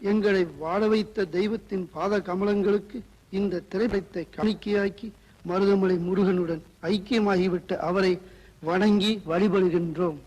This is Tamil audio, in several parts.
எங்களை வாழ வைத்த தெய்வத்தின் பாத கமலங்களுக்கு இந்த திரைப்படத்தை காணிக்கையாக்கி மருதமலை முருகனுடன் ஐக்கியமாகிவிட்ட அவரை வணங்கி வழிபடுகின்றோம்.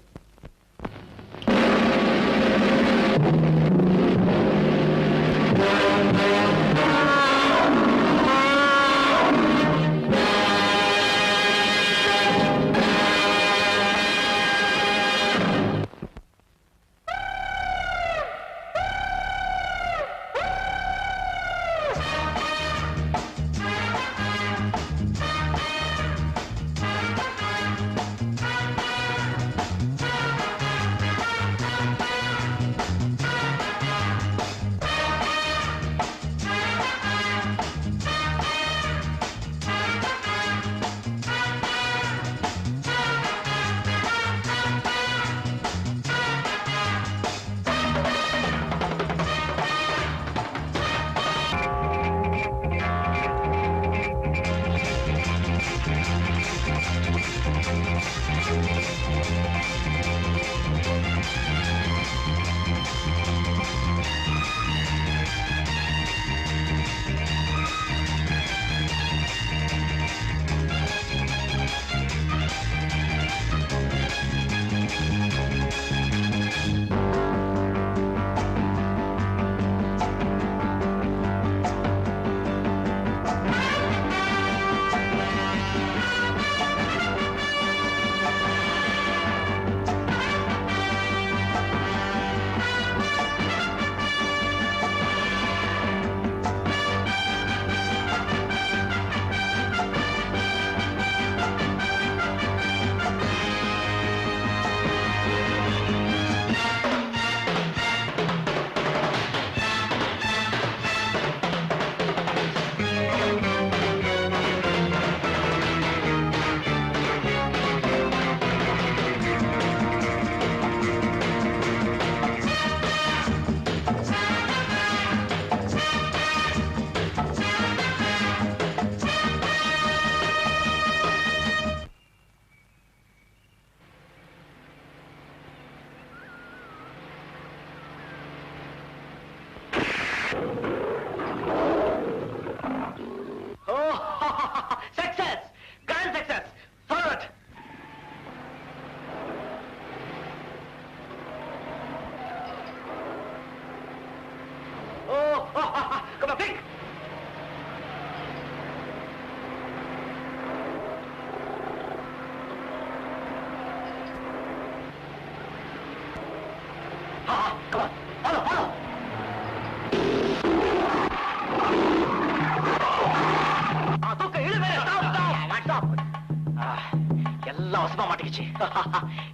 எல்லாம் வசமா மாட்டிக்கிச்சு.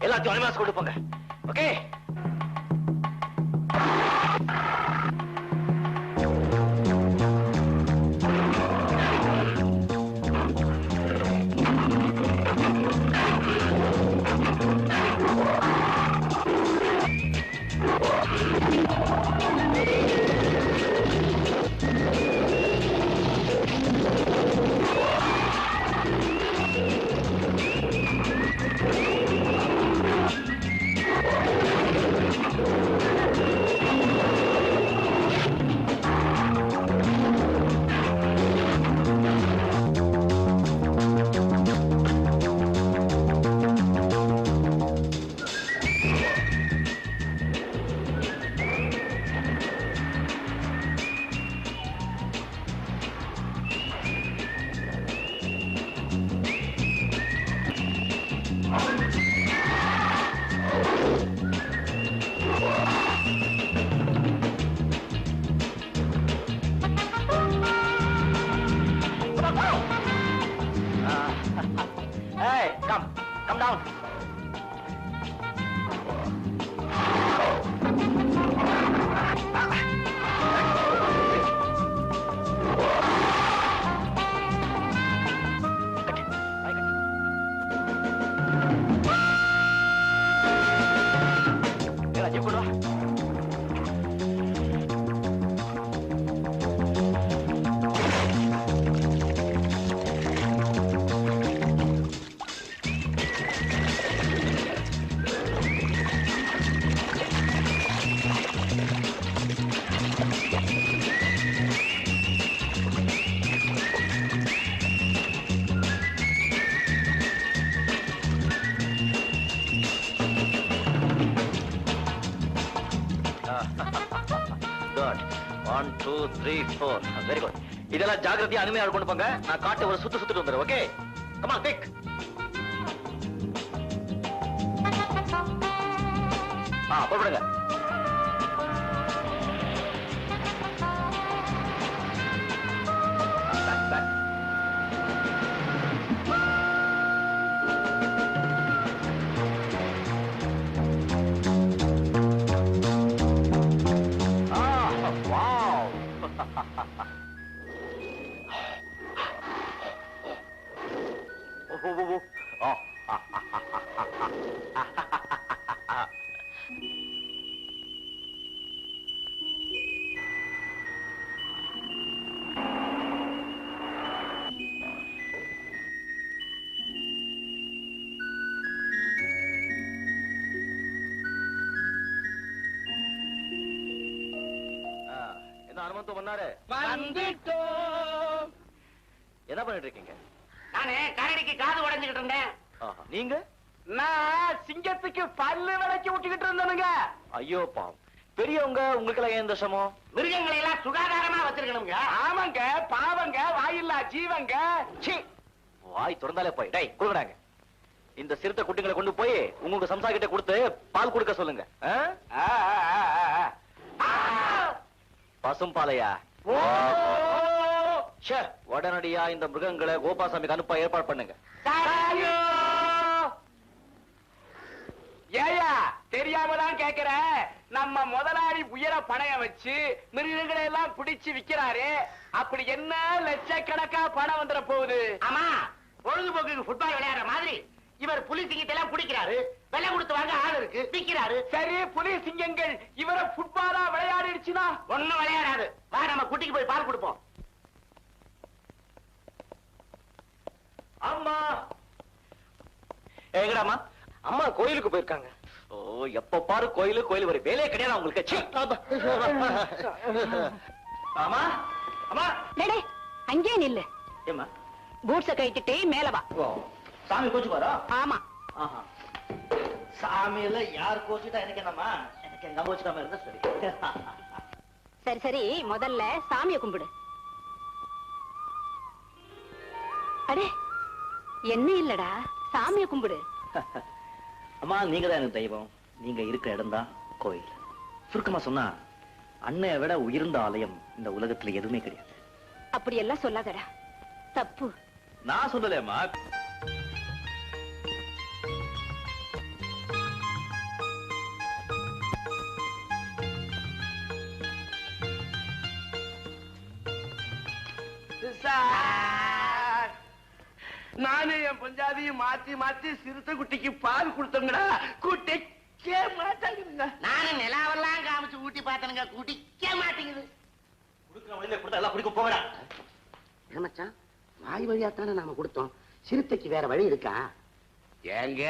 எல்லாத்தையும் அனிமாஸ் கொண்டு போங்க. Okay? Hey, come down. 1 2 3 4 very good. இதெல்லாம் ஜாகிரதையா அனுமையா கொண்டு போங்க. நான் காட்டு ஒரு சுத்திட்டு வந்துடுறேன். Okay, come on pick. போடுங்க. என்ன பண்ணிட்டு இருக்கீங்க? நானே கரடிக்கு காது உடைஞ்சுக்கிட்டு இருந்தேன். நீங்க? நான் சிங்கத்துக்கு பல்லு விளக்கி விட்டுக்கிட்டு இருந்தேனுங்க. ஐயோ பாவம், பெரியவங்க உங்களுக்கு எல்லாம் ஏன் தோஷமோ? மிருகங்களை எல்லாம் சுகாதாரமா வச்சிருக்கணுங்க. ஆமாங்க, பாவங்க, வாயில்லா ஜீவங்க. வாய் திறந்தாலே போய் டேய் கொடுக்குறாங்க. இந்த சிறுத்தை குட்டிகளை கொண்டு போய் உங்க சம்சா கிட்ட கொடுத்து பால் கொடுக்க சொல்லுங்க. பசும் பாலையா? உடனடியா இந்த மிருகங்களை கோபாசாமிக்கு அனுப்ப ஏற்பாடு பண்ணுங்க. ஏயா தெரியாமதான் கேக்குற. நம்ம முதலாளி உயர பணைய வச்சு மிருகங்களை எல்லாம் பிடிச்சு விக்கிறாரு. அப்படி என்ன லட்சக்கணக்கா பணம் வந்துட போகுது. ஆமா, பொழுதுபோக்கு ஃபுட்பால் விளையாடுற மாதிரி இவர் புலி சிங்கத்தை எல்லாம் பிடிக்கிறாரு. விலை கொடுத்து வாங்க ஆள் இருக்கு, விக்கிறாரு. சரி, புலி சிங்கங்கள் இவரை ஃபுட்பாலா விளையாடிடுச்சுன்னா ஒண்ணும் விளையாடாது. வா, நம்ம குட்டிக்கு போய் பால் கொடுப்போம். அம்மா எங்கடாமா? அம்மா கோயிலுக்கு போயிருக்காங்க. ஓ, எப்ப பாரு கோயில் ஒரு வேலையே கிடையாது உங்களுக்கு. ஆமா அம்மா, டேடே அங்கே நில்லு. ஏமா பூட்ஸ கட்டிட்டு மேல வா. சாமி கோச்சு பாரா? ஆமா. சாமியில யார் கோச்சுட்டா எனக்கு என்னம்மா? எனக்கு எங்க கோச்சுக்காம இருந்தா சரி. சரி சரி, முதல்ல சாமியை கும்பிடு. அடே என்ன இல்லடா, சாமியை கும்பிடு. அம்மா, நீங்க தான் எனக்கு தெய்வம். நீங்க இருக்கிற இடம் தான் கோயில். சுருக்கமா சொன்னா அன்னைய விட உயர்ந்த ஆலயம் இந்த உலகத்துல எதுவுமே கிடையாது. அப்படி எல்லாம் சொல்லாதடா, தப்பு. நான் சொல்லலேம்மா. நானும் என் பஞ்சாதியும் மாத்தி மாத்தி சிறுத்தை குட்டிக்கு பால் கொடுத்தோங்கடா. குட்டிக்க மாட்டாங்க. நானும் நிலாவெல்லாம் காமிச்சு ஊட்டி பார்த்தனுங்க, குடிக்க மாட்டேங்குது. குடுக்கிற வழியில கொடுத்தா எல்லாம் குடிக்க போகடா. மச்சான், வாய் வழியாத்தானே நாம கொடுத்தோம். சிறுத்தைக்கு வேற வழி இருக்கா? ஏங்க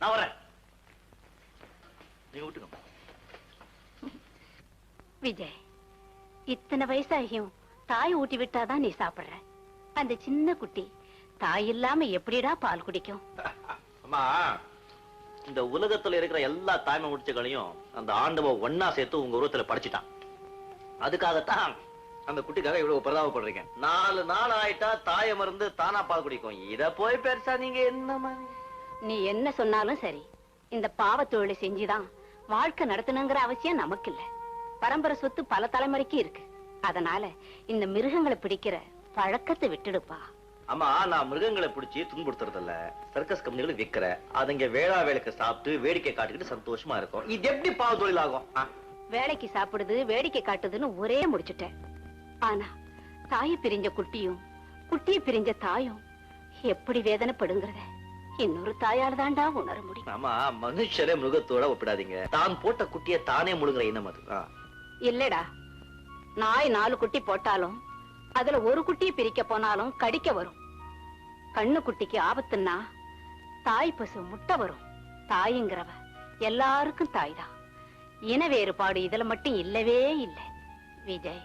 நான் வரேன், நீங்க விட்டுக்கோங்க. விஜய், இத்தனை வயசாகியும் தாய் ஊட்டி விட்டாதான் நீ சாப்பிடுற. அந்த சின்ன குட்டி தாய் இல்லாம எப்படிடா பால் குடிக்கும்? அம்மா, இந்த உலகத்துல இருக்கிற எல்லா தாய்மை முடிச்சுகளையும் அந்த ஆண்டவ ஒன்னா சேர்த்து உங்க உருவத்துல படைச்சிட்டான். அதுக்காகத்தான் அந்த குட்டிக்காக இவ்வளவு பிரதாபப்படுறீங்க. 4 நாள் ஆயிட்டா தாயை மருந்து தானா பால் குடிக்கும். இத போய் பெருசா நீங்க என்ன? நீ என்ன சொன்னாலும் சரி, இந்த பாவ தொழிலை செஞ்சுதான் வாழ்க்கை நடத்தணுங்கிற அவசியம் நமக்கு இல்ல. பரம்பரை சொத்து பல தலைமுறைக்கு இருக்கு. அதனால இந்த மிருகங்களை பிடிக்கிற பழக்கத்தை விட்டுடுப்பா. அம்மா, நான் மிருகங்களை பிடிச்சி துன்புறுத்துறது இல்ல. சர்க்கஸ் கம்பெனிகளை விக்கிற அதுங்க வேளா வேலைக்கு சாப்பிட்டு வேடிக்கை காட்டிக்கிட்டு சந்தோஷமா இருக்கும். இது எப்படி பாவ தொழில் ஆகும்? வேலைக்கு சாப்பிடுது, வேடிக்கை காட்டுதுன்னு ஒரே முடிச்சுட்டேன். ஆனா தாயை பிரிஞ்ச குட்டியும் குட்டியை பிரிஞ்ச தாயும் எப்படி வேதனைப்படுங்கிறத இன்னொரு தாயால் தாண்டா உணர முடியும். ஆமா, மனுஷரே மிருகத்தோட ஒப்பிடாதீங்க. தான் போட்ட குட்டியை தானே முழுகிற இனம் அது. இல்லடா, நாய் 4 குட்டி போட்டாலும் அதுல ஒரு குட்டியை பிரிக்க போனாலும் கடிக்க வரும். கண்ணு குட்டிக்கு ஆபத்துன்னா தாய் பசு முட்டை வரும். தாய்ங்கிறவ எல்லாருக்கும் தாய் தான். இன வேறுபாடு இதுல மட்டும் இல்லவே இல்லை. விஜய்,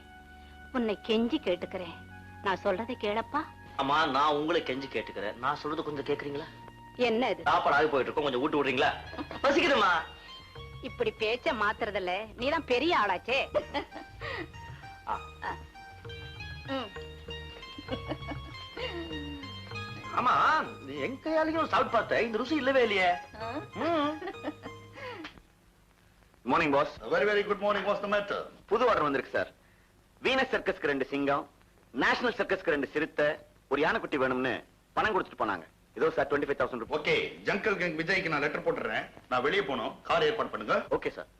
உன்னை கெஞ்சி கேட்டுக்கிறேன், நான் சொல்றதை கேளப்பா. அம்மா, நான் உங்களை கெஞ்சி கேட்டுக்கிறேன். நான் சொல்றது கொஞ்சம் கேக்குறீங்களா? என்ன இது? சாப்பாடு ஆகி போயிட்டு இருக்கோம், கொஞ்சம் ஊட்டு விடுறீங்களா? பசிக்குதுமா. இப்படி பேச்ச மாத்துறதில்ல, நீதான் பெரிய ஆளாச்சே. ம். ஆமா, எங்க கையாலையும் சாப்பிட்டு பார்த்தேன், இந்த ருசி இல்லவே இல்லையே. Morning boss. Very very good morning. What's the matter? புது ஆர்டர் வந்திருக்கு சார். வீனஸ் சர்க்கஸ்க்கு 2 சிங்கம், நேஷனல் சர்க்கஸ்க்கு 2 சிறுத்தை, ஒரு யானைக்குட்டி வேணும்னு பணம் கொடுத்துட்டு போனாங்க. இதோ சார் 25,000 ரூபாய். ஓகே, ஜங்கல் கேங் விஜய்க்கு நான் லெட்டர் போட்டுறேன். நான் வெளியே போணும், கார் ஏற்பாடு பண்ணுங்க. Okay sir.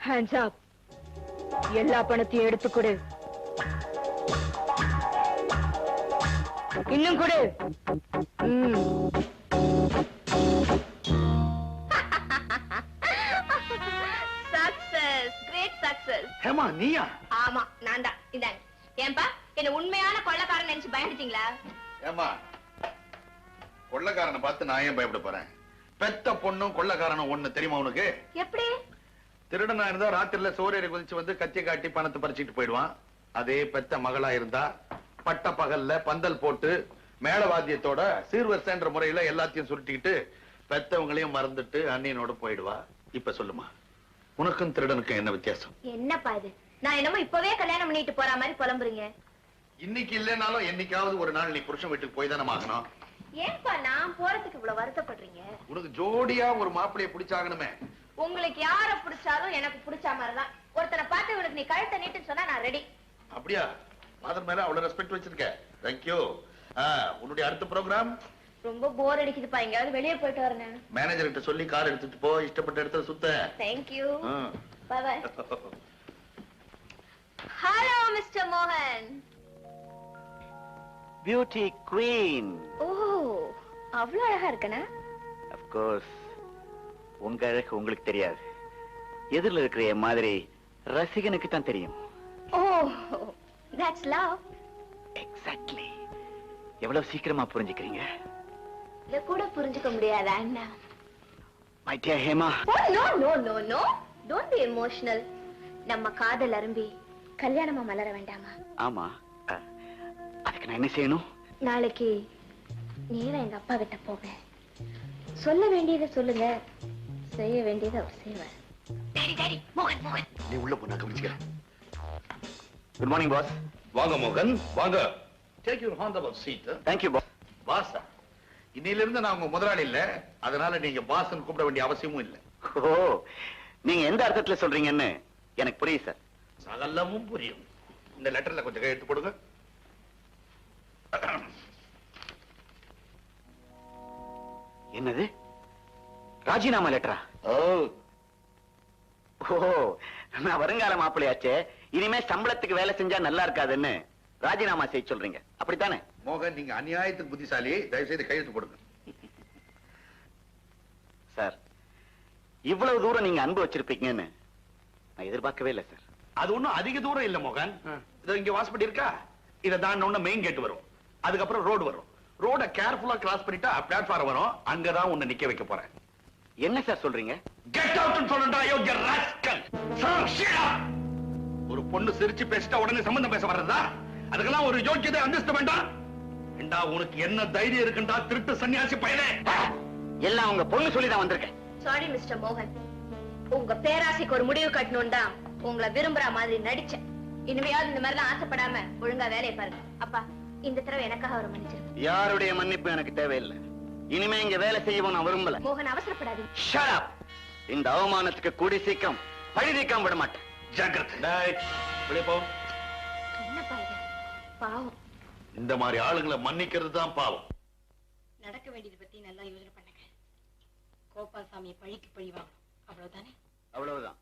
Hands up. எல்லா பணத்தையும் எடுத்து கொடு. இன்னும் கொடு. Success, great success. ஹேமா, நீயா? ஆமா, நான் தான். இந்தாங்க. ஏன்பா, என்ன உண்மையான கொள்ளக்காரன் நினைச்சு பயந்துட்டீங்களா? ஏமா, கொள்ளக்காரனை பார்த்து நான் ஏன் பயப்பட போறேன்? பெத்த பொண்ணும் கொள்ளக்காரனும் ஒண்ணு தெரியுமா உனக்கு? எப்படி? திருடனா இருந்தா ராத்திரில சோரேறி குதிச்சு வந்து கத்தி காட்டி பணத்தை பறிச்சுட்டு போயிடுவான். அதே பெத்த மகளா இருந்தா பட்ட பகல்ல பந்தல் போட்டு மேளவாத்தியத்தோட சீர்வரிசைன்ற முறையில எல்லாத்தையும் சுருட்டிக்கிட்டு பெத்தவங்களையும் மறந்துட்டு அண்ணியனோட போயிடுவா. இப்ப சொல்லுமா, உனக்கும் திருடனுக்கும் என்ன வித்தியாசம்? என்னப்பா இது? நான் என்னமோ இப்பவே கல்யாணம் பண்ணிட்டு போற மாதிரி புலம்புறீங்க. இன்னைக்கு இல்லைனாலும் என்னைக்காவது ஒரு நாள் நீ புருஷன் வீட்டுக்கு போய் தானே ஆகணும். ஏன்பா நான் போறதுக்கு இவ்வளவு வருத்தப்படுறீங்க? உனக்கு ஜோடியா ஒரு மாப்பிளைய பிடிச்சாகணுமே. உங்களுக்கு யார பிடிச்சாலும் எனக்கு பிடிச்ச மாதிரிதான். ஒருத்தனை பார்த்து இவனுக்கு நீ கழுத்தை நீட்டுன்னு சொன்னா நான் ரெடி. அப்படியா? ஃபாதர் மேல அவ்வளவு ரெஸ்பெக்ட் வச்சிருக்க. தேங்க்யூ. உன்னுடைய அடுத்த ப்ரோக்ராம்? ரொம்ப போர் அடிக்குதுப்பா, எங்கயாவது வெளியே போயிட்டு வரேன். மேனேஜர் கிட்ட சொல்லி கார் எடுத்துட்டு போ, இஷ்டப்பட்ட இடத்துல சுத்த. Thank you. Bye bye. Hello mister மோகன். Beauty queen. ஓ, அவ்வளவு அழகா இருக்கனா? Of course. உங்க அழகு உங்களுக்கு தெரியாது, எதிரில் இருக்கிற என் மாதிரி ரசிகனுக்கு தான் தெரியும். Oh, that's love. எக்ஸாக்ட்லி. எவ்வளவு சீக்கிரமா புரிஞ்சுக்கிறீங்க? இத கூட புரிஞ்சுக்க முடியாதா அண்ணா? My dear Hema. Oh no no no no, don't be emotional. நம்ம காதல் அரும்பி கல்யாணமா மலர வேண்டாமா? ஆமா, அதுக்கு நான் என்ன செய்யணும்? நாளைக்கு நேரா எங்க அப்பா கிட்ட போவேன். சொல்ல வேண்டியதை சொல்லுங்க, செய்ய வேண்டியதை அவர் செய்வார். டாடி டாடி, மோகன் மோகன். நீ உள்ள போ, நான் கவனிச்சுக்கிறேன். Good morning boss. வாங்க மோகன், வாங்க. Take your honourable seat. Thank you boss. பாஸா? இன்னையில இருந்து நான் உங்க முதலாளி இல்ல, அதனால நீங்க பாஸ்ன்னு கூப்பிட வேண்டிய அவசியமும் இல்ல. ஓ, நீங்க எந்த அர்த்தத்துல சொல்றீங்கன்னு எனக்கு புரியுது சார். சகலமும் புரியும். இந்த லெட்டர்ல கொஞ்சம் கையெழுத்து போடுங்க. என்னது, ராஜினாமா லெட்டரா? ஓ, நான் வருங்கால மாப்பிள்ளையாச்சே, இனிமே சம்பளத்துக்கு வேலை செஞ்சா நல்லா இருக்காதுன்னு ராஜினாமா செய்ய சொல்றீங்க, அப்படித்தானே? மோகன், நீங்க அநியாயத்துக்கு புத்திசாலி. தயவு செய்து கையெழுத்து போடுங்க. சார், இவ்வளவு தூரம் நீங்க அன்பு வச்சிருப்பீங்கன்னு நான் எதிர்பார்க்கவே இல்லை சார். அது ஒண்ணும் அதிக தூரம் இல்ல மோகன். இதோ இங்க வாசப்படி இருக்கா, இதை தாண்ட மெயின் கேட் வரும், அதுக்கப்புறம் ரோடு வரும். ரோட கேர்ஃபுல்லா கிராஸ் பண்ணிட்டா பிளாட்ஃபார்ம் வரும், அங்கதான் உன்னை நிக்க வைக்க போறேன். என்ன சார் சொல்றீங்க? கெட் அவுட்னு சொல்றேன்டா, யோகிய ராஸ்கல். ஒரு பொண்ணு சிரிச்சு பேசிட்டா உடனே சம்பந்தம் பேச வர்றதா? அதுக்கெல்லாம் ஒரு யோகியதை அந்தஸ்து வேண்டாம். ஏண்டா, உனக்கு என்ன தைரியம் இருக்குண்டா திருட்டு சன்னியாசி பயலே? எல்லாம் உங்க பொண்ணு சொல்லிதான் வந்திருக்கேன். சாரி மிஸ்டர் மோகன், உங்க பேராசைக்கு ஒரு முடிவு கட்டணும் தான் உங்களை விரும்புற மாதிரி நடிச்சேன். இனிமையாவது இந்த மாதிரிலாம் ஆசைப்படாம ஒழுங்கா வேலையை பாருங்க. அப்பா, இந்த தடவை எனக்காக ஒரு மன்னிச்சிருங்க. யாருடைய மன்னிப்பு எனக்கு தேவையில்லை. இனிமே இங்க வேலை செய்யவும் நான் விரும்பல. மோகன், அவசரப்படாதீங்க. Shut up. இந்த அவமானத்துக்கு கூடி சீக்கிரம் பழி நீக்கம் விட மாட்டேன். ஜாக்கிரதை. வெளியே போ. என்னப்பா இது? பாவம். இந்த மாதிரி ஆளுங்களை மன்னிக்கிறது தான் பாவம். நடக்க வேண்டியது பத்தி நல்லா யோசனை பண்ணுங்க. கோபால்சாமியை பழிக்கு பழி வாங்கணும், அவ்வளவுதானே? அவ்வளவுதான்.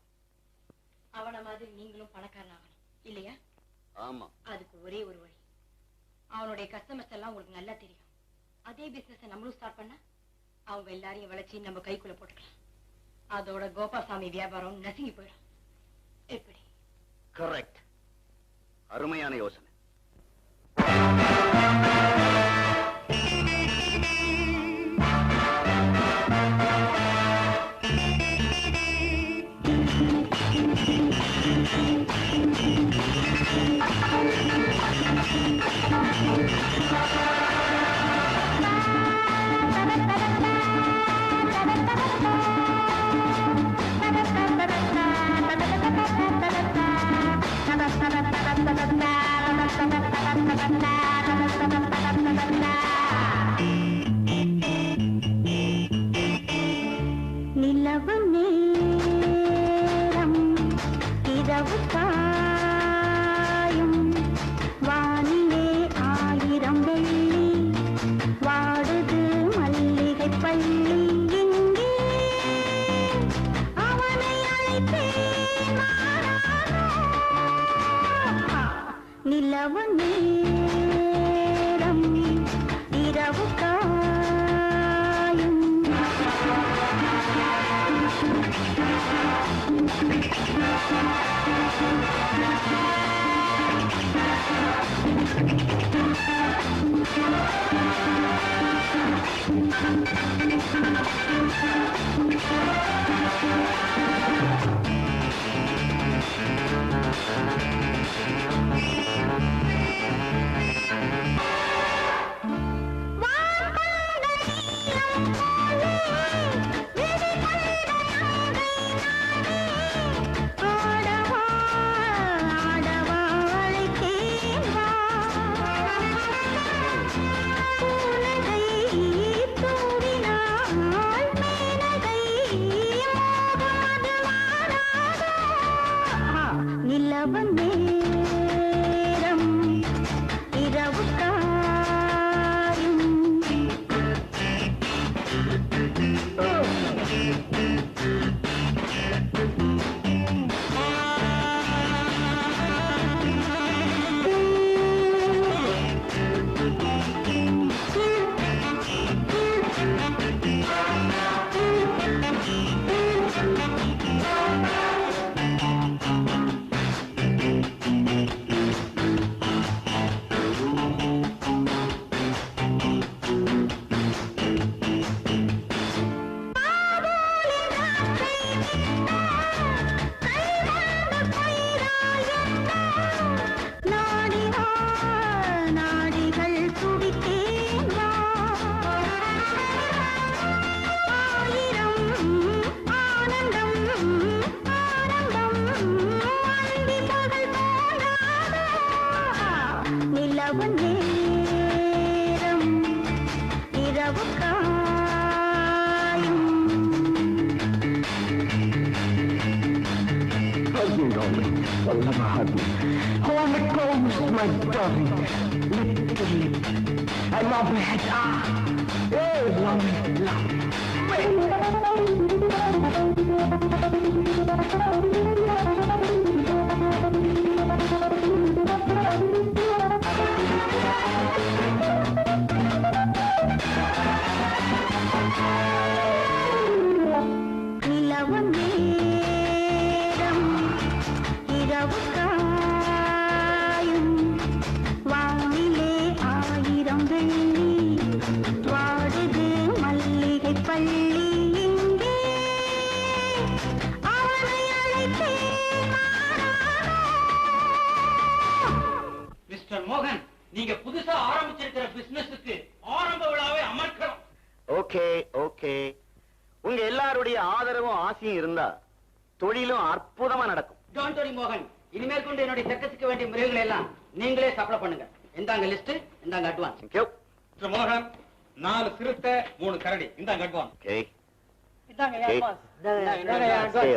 அவன மாதிரி நீங்களும் பணக்காரன் ஆகணும், இல்லையா? ஆமா. அதுக்கு ஒரே ஒரு வழி. அவனுடைய கஸ்டமர்ஸ் எல்லாம் உங்களுக்கு நல்லா தெரியும். அதே பிசினஸ் நம்மளும் ஸ்டார்ட் பண்ண அவங்க எல்லாரையும் வளைச்சு நம்ம கைக்குள்ள போட்டுக்கலாம். அதோட கோபால்சாமி வியாபாரம் நசுங்கி போயிடும். எப்படி? கரெக்ட். அருமையான யோசனை. darling. I'll never hug you. Hold me close, my darling. Lip to lip. I love my head. Oh, love me, love me. Mister மோகன், நீங்க புதுசா ஆரம்பிச்சிருக்கிற பிசினஸுக்கு ஆரம்ப விழாவை அமர்க்கணும். ஓகே ஓகே, உங்க எல்லாருடைய ஆதரவும் ஆசையும் இருந்தா தொழிலும் அற்புதமா நடக்கும். டோன்ட் வரி மோகன், இனிமேல் கொண்டு என்னுடைய சர்க்கஸுக்கு வேண்டிய முறைகளை எல்லாம் நீங்களே சப்ளை பண்ணுங்க. இந்தாங்க லிஸ்ட், இந்தாங்க அட்வான்ஸ். Thank you. மிஸ்டர் மோகன், 4 சிறுத்தை 3 கரடி, இந்தாங்க அட்வான்ஸ். Okay. இந்தாங்க Okay. Advance.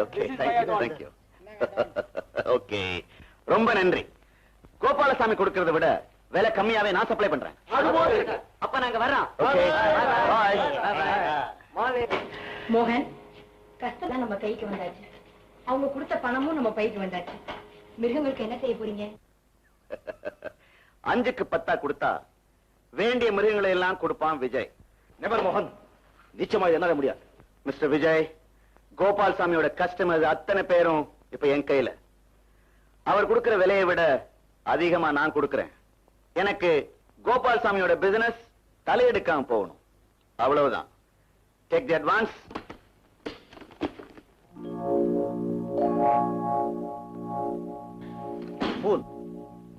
Okay. Thank you. Okay, ரொம்ப நன்றி. கோபாலசாமி கொடுக்கறத விட விலை கம்மியாவே நான் சப்ளை பண்றேன். அப்ப நாங்க வர்றோம். Okay. Bye. மோகன், கஷ்டம் நம்ம கைக்கு வந்தாச்சு. அவங்க கொடுத்த பணமும் நம்ம பைக்கு வந்தாச்சு. மிருகங்களுக்கு என்ன செய்ய போறீங்க? 5க்கு 10 கொடுத்தா வேண்டிய மிருகங்களை எல்லாம் கொடுப்பான் விஜய். நெவர் மோகன், நிச்சயமா என்னால முடியாது. மிஸ்டர் விஜய், கோபால்சாமியோட கஸ்டமர் அத்தனை பேரும் இப்ப என் கையில. அவர் கொடுக்கிற விலையை விட அதிகமா நான் கொடுக்கிறேன். எனக்கு கோபால்சாமியோட பிசினஸ் தலையெடுக்காம போகணும், அவ்வளவுதான். Take the advance.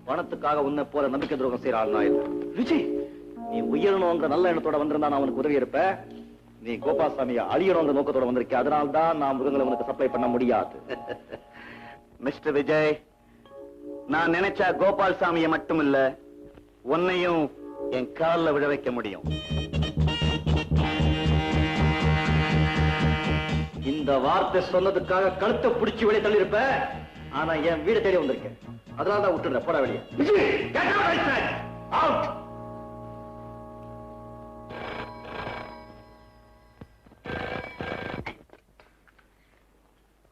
பணத்துக்காக உன்னை போல நம்பிக்கை துரோகம் செய்யற ஆள் நான் இல்ல. விஜய், நீ உயரணுங்கிற நல்ல எண்ணத்தோட வந்திருந்தா நான் உனக்கு உதவி இருப்பேன். நீ கோபால்சாமியை அழியணுங்கிற நோக்கத்தோட வந்திருக்க, அதனால்தான் நான் மிருகங்களை உனக்கு சப்ளை பண்ண முடியாது. மிஸ்டர் விஜய், நான் நினைச்சா கோபால்சாமியை மட்டும் இல்ல, உன்னையும் என் காலில் விழ வைக்க முடியும். இந்த வார்த்தை சொன்னதுக்காக கழுத்தை பிடிச்சி வெளியே தள்ளி இருப்ப, ஆனா என் வீடு தேடி வந்திருக்கேன், அதனால தான் விட்டுடுற. போட வெளியே.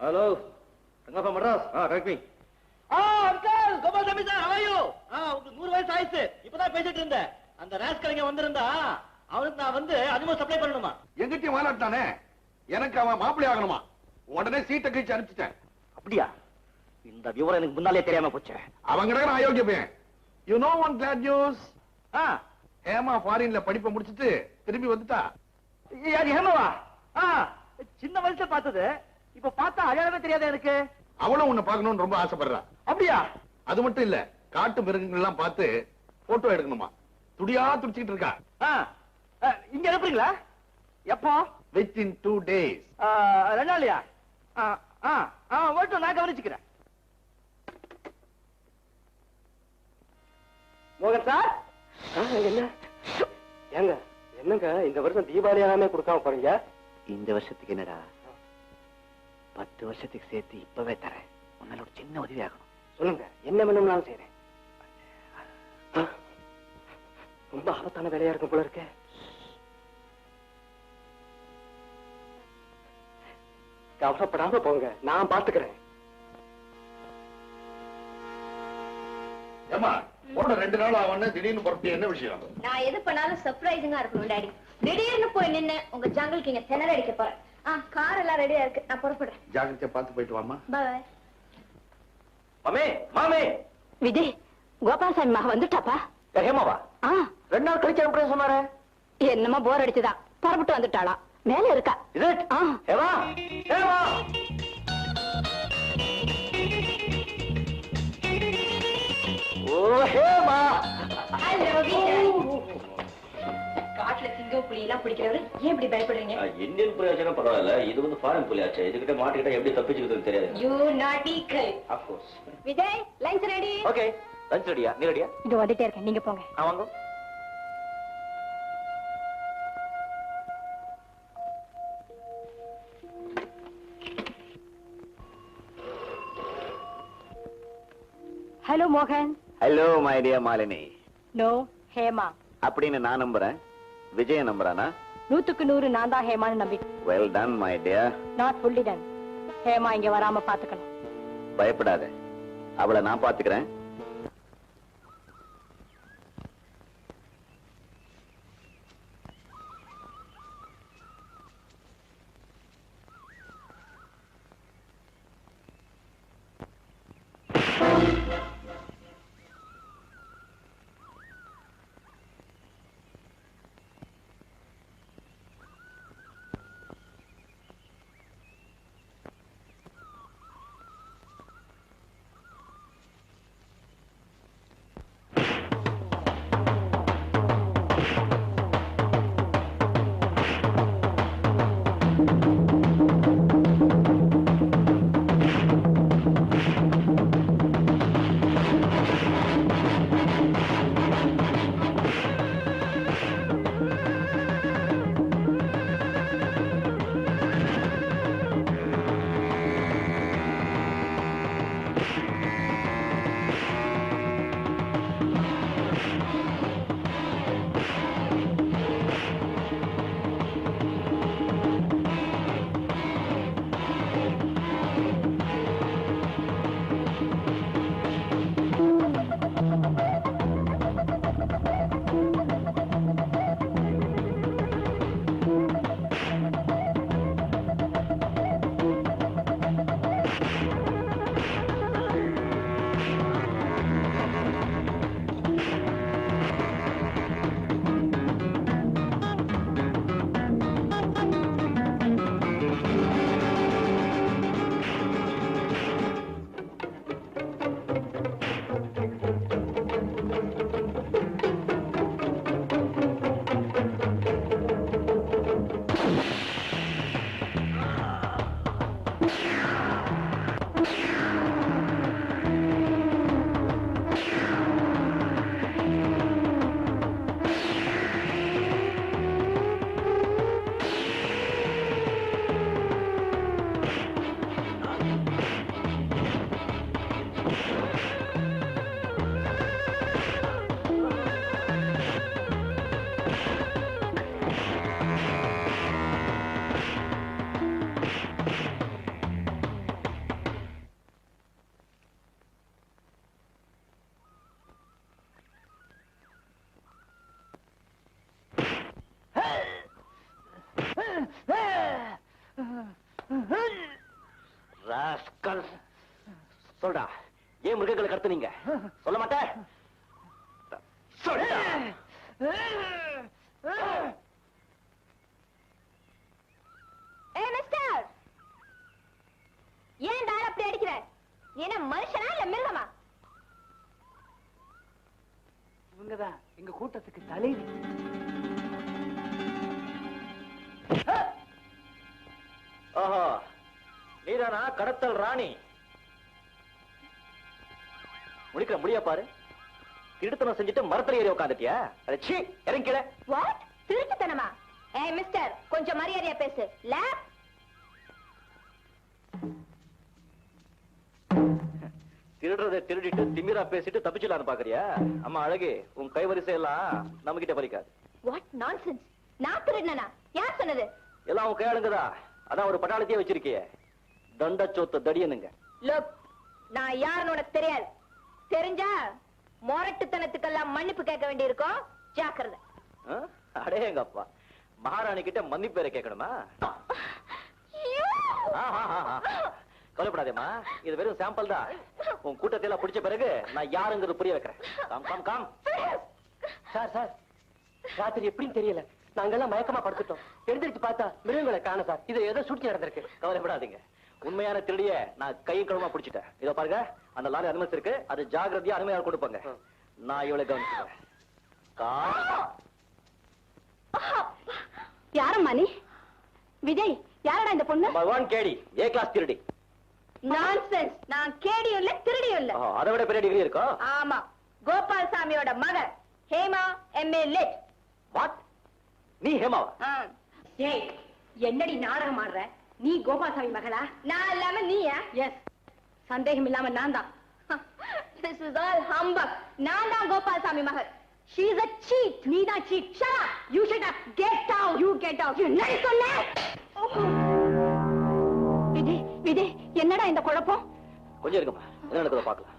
Hello, Rangappa Madras. Correct me. Uncle, Gopalsamy sir, how are you? உங்களுக்கு 100 வயசு ஆயிடுச்சு. இப்பதான் பேசிட்டு இருந்தேன். அந்த ராஸ்கல் இங்க வந்திருந்தா அவனுக்கு நான் வந்து அதிகமா சப்ளை பண்ணணுமா? எங்கிட்டயும் வாலாட்டானே, எனக்கு அவன் மாப்பிள்ளை ஆகணுமா? உடனே சீட்டை கழிச்சு அனுப்பிச்சிட்டேன். அப்படியா? இந்த விவரம் எனக்கு முன்னாலே தெரியாம போச்சு. அவங்க கிடக்கிற அயோக்கிய பையன். You know one glad news. Hema ஃபாரின்ல படிப்பை முடிச்சிட்டு திரும்பி வந்துட்டா. யாரு ஹேமாவா? சின்ன வயசுல பார்த்தது, இப்ப பார்த்தா அடையாளமே தெரியாத எனக்கு. அவளும் உன்னை பார்க்கணும்னு ரொம்ப ஆசைப்படுறா. அப்படியா? அது மட்டும் இல்ல, காட்டு மிருகங்கள் எல்லாம் பார்த்து போட்டோ எடுக்கணுமா. துடியா துடிச்சிட்டு இருக்கா. இங்க அனுப்புறீங்களா? எப்போ? Within 2 days. 2 நாளையா? நான் கவனிச்சுக்கிறேன். மோகன் சார், என்ன ஏங்க, என்னங்க இந்த வருஷம் தீபாவளியாமே கொடுக்காம போறீங்க? இந்த வருஷத்துக்கு என்னடா, 10 வருஷத்துக்கு சேர்த்து இப்பவே தரேன். உன்னால ஒரு சின்ன உதவி ஆகணும். சொல்லுங்க, என்ன வேணும்னாலும் செய்யறேன். ரொம்ப ஆபத்தான வேலையா இருக்கும் போல இருக்க. கவலைப்படாம போங்க, நான் பாத்துக்கிறேன். ஏமா, போன 2 நாள் ஆவன்னு திடீர்னு புறப்பட்டு என்ன விஷயம்? நான் எது பண்ணாலும் சர்ப்ரைசிங்கா இருக்கணும் டாடி. திடீர்னு போய் நின்னு உங்க ஜங்கலுக்கு இங்க திணற அடிக்க போறேன். கார் எல்லாம் ரெடியா இருக்கு, நான் புறப்படுறேன். ஜாக்கிரதையா பார்த்து போயிட்டு வாமா. பாய். மாமே, மாமே. விஜய், கோபாலசாமி மக வந்துட்டாப்பா. ஹேமாவா? 2 நாள் கழிச்சு அனுப்புறேன் சொன்னாரே. என்னமோ போர் அடிச்சுதான், புறப்பட்டு வந்துட்டாளா. மேல இருக்கா. இது ஹேமா, ஹேமா. ஓ ஹேமா. ஹலோ விஜய். காட்டுல சிங்கம் புலி எல்லாம் பிடிக்கிறவரு ஏன் இப்படி பயப்படுறீங்க? இந்தியன் புலியாச்சும் பரவாயில்ல, இது வந்து ஃபாரின் புலியாச்சு. இதுகிட்ட மாட்டிக்கிட்டா எப்படி தப்பிச்சுக்கிறது தெரியாது. You naughty guy. Of course. Vijay, lunch ready. Okay, lunch ரெடியா? நீ ரெடியா? இது வந்துட்டே இருக்கேன், நீங்க போங்க. வாங்க. ஹலோ மோகன். Hello my dear Malini. No, Hema. அப்படின்னு நான் நம்புறேன். விஜய நம்புறானா? 100% நான் தான் ஹேமான்னு நம்பி. Well done my dear. Not fully done. Hema இங்க வராம பாத்துக்கணும். பயப்படாத, அவளை நான் பாத்துக்கிறேன். சொல்றா, ஏன் மிருகங்களை கடத்துனீங்க? சொல்ல மாட்டேன். ஏன் தார அப்படி அடிக்கிற? என்ன மனுஷனா இல்ல மிருகமா? இவங்கதான் எங்க கூட்டத்துக்கு தலைவி. ஓஹோ, நீதானா கடத்தல் ராணி? முடிக்கிற முடியா பாரு. திருட்டுத்தனம் செஞ்சுட்டு மரத்துல ஏறி உட்காந்துட்டியா? இறங்கிட. வாட்? திருட்டுத்தனமா? ஏய் மிஸ்டர், கொஞ்சம் மரியாதையா பேசு. லேப் திருடுறதை திருடிட்டு திமிரா பேசிட்டு தப்பிச்சலான்னு பாக்குறியா? அம்மா அழகு, உன் கைவரிசை எல்லாம் நம்ம கிட்ட பறிக்காது. What nonsense? நான் திருடனா? யார் சொன்னது? எல்லாம் உன் கையாளுங்கதா. அதான் ஒரு பட்டாளத்தையே வச்சிருக்கிய. தண்டச்சோத்த தடியனுங்க. லுக், நான் யாருன்னு உனக்கு தெரியாது. தெரிஞ்சா மொரட்டுத்தனத்துக்கெல்லாம் மன்னிப்பு கேட்க வேண்டியிருக்கும். ஜாக்கிரதை. அடேங்கப்பா, மகாராணி கிட்ட மன்னிப்பு பேரை கேட்கணுமா? கவலைப்படாதேமா, இது வெறும் சாம்பிள் தான். உன் கூட்டத்தை எல்லாம் பிடிச்ச பிறகு நான் யாருங்கிறது புரிய வைக்கிறேன். Com com com. Sir sir, ராத்திரி எப்படின்னு தெரியல, நாங்கெல்லாம் மயக்கமா படுத்துட்டோம். எழுந்திரிச்சு பார்த்தா மிருகங்களை காண சார். இது ஏதோ சூழ்ச்சி நடந்திருக்கு. கவலைப்படாதீங்க, உண்மையான திருடிய நான் கை கழுவமா பிடிச்சிட்டேன். இதோ பாருங்க, அந்த லாரி அனுமதி இருக்கு. அது ஜாகிரதையா அனுமதியால் கொடுப்பாங்க. நான் இவளை கவனிச்சுக்கிறேன். யாரம்மா நீ? விஜய், யாரடா இந்த பொண்ணு? பகவான் கேடி, ஏ கிளாஸ் திருடி. நான்சென்ஸ். நான் கேடியும் இல்ல திருடியும் இல்ல. அதை விட பெரிய டிகிரி இருக்கோ? ஆமா, கோபால்சாமியோட மக ஹேமா எம்ஏ லிட். வாட்? நீ ஹேமாவா? ஏய், என்னடி நாடகம் ஆடுற? நீ கோபால்சாமி மகளா? நான் இல்லாம நீயா? எஸ், சந்தேகம் இல்லாம நான் தான். This is all humbug. நான் தான் கோபால்சாமி மகள். She is a cheat. நீ தான் cheat. Shut up. You shut up. Get out. You get out. You நடி சொன்ன. விஜய், என்னடா இந்த குழப்பம்? கொஞ்சம் இருக்குமா, என்ன நடக்குதோ பார்க்கலாம்.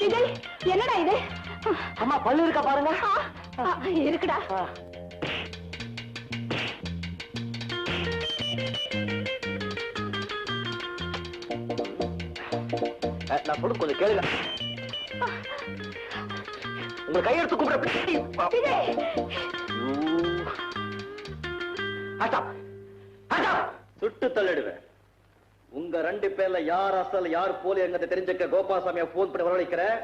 விஜய், என்னடா இது? அம்மா பல்லு இருக்கா பாருங்க. இருக்குடா. நான் சொல்றது கொஞ்சம் கேளுங்க. உங்க கையெடுத்து கூப்பிட சுட்டு தள்ளிடுவேன். உங்க 2 பேர்ல யார் அசல் யார் போலி எங்க தெரிஞ்சுக்க கோபாசாமியை போன் பண்ணி வரவழைக்கிறேன்.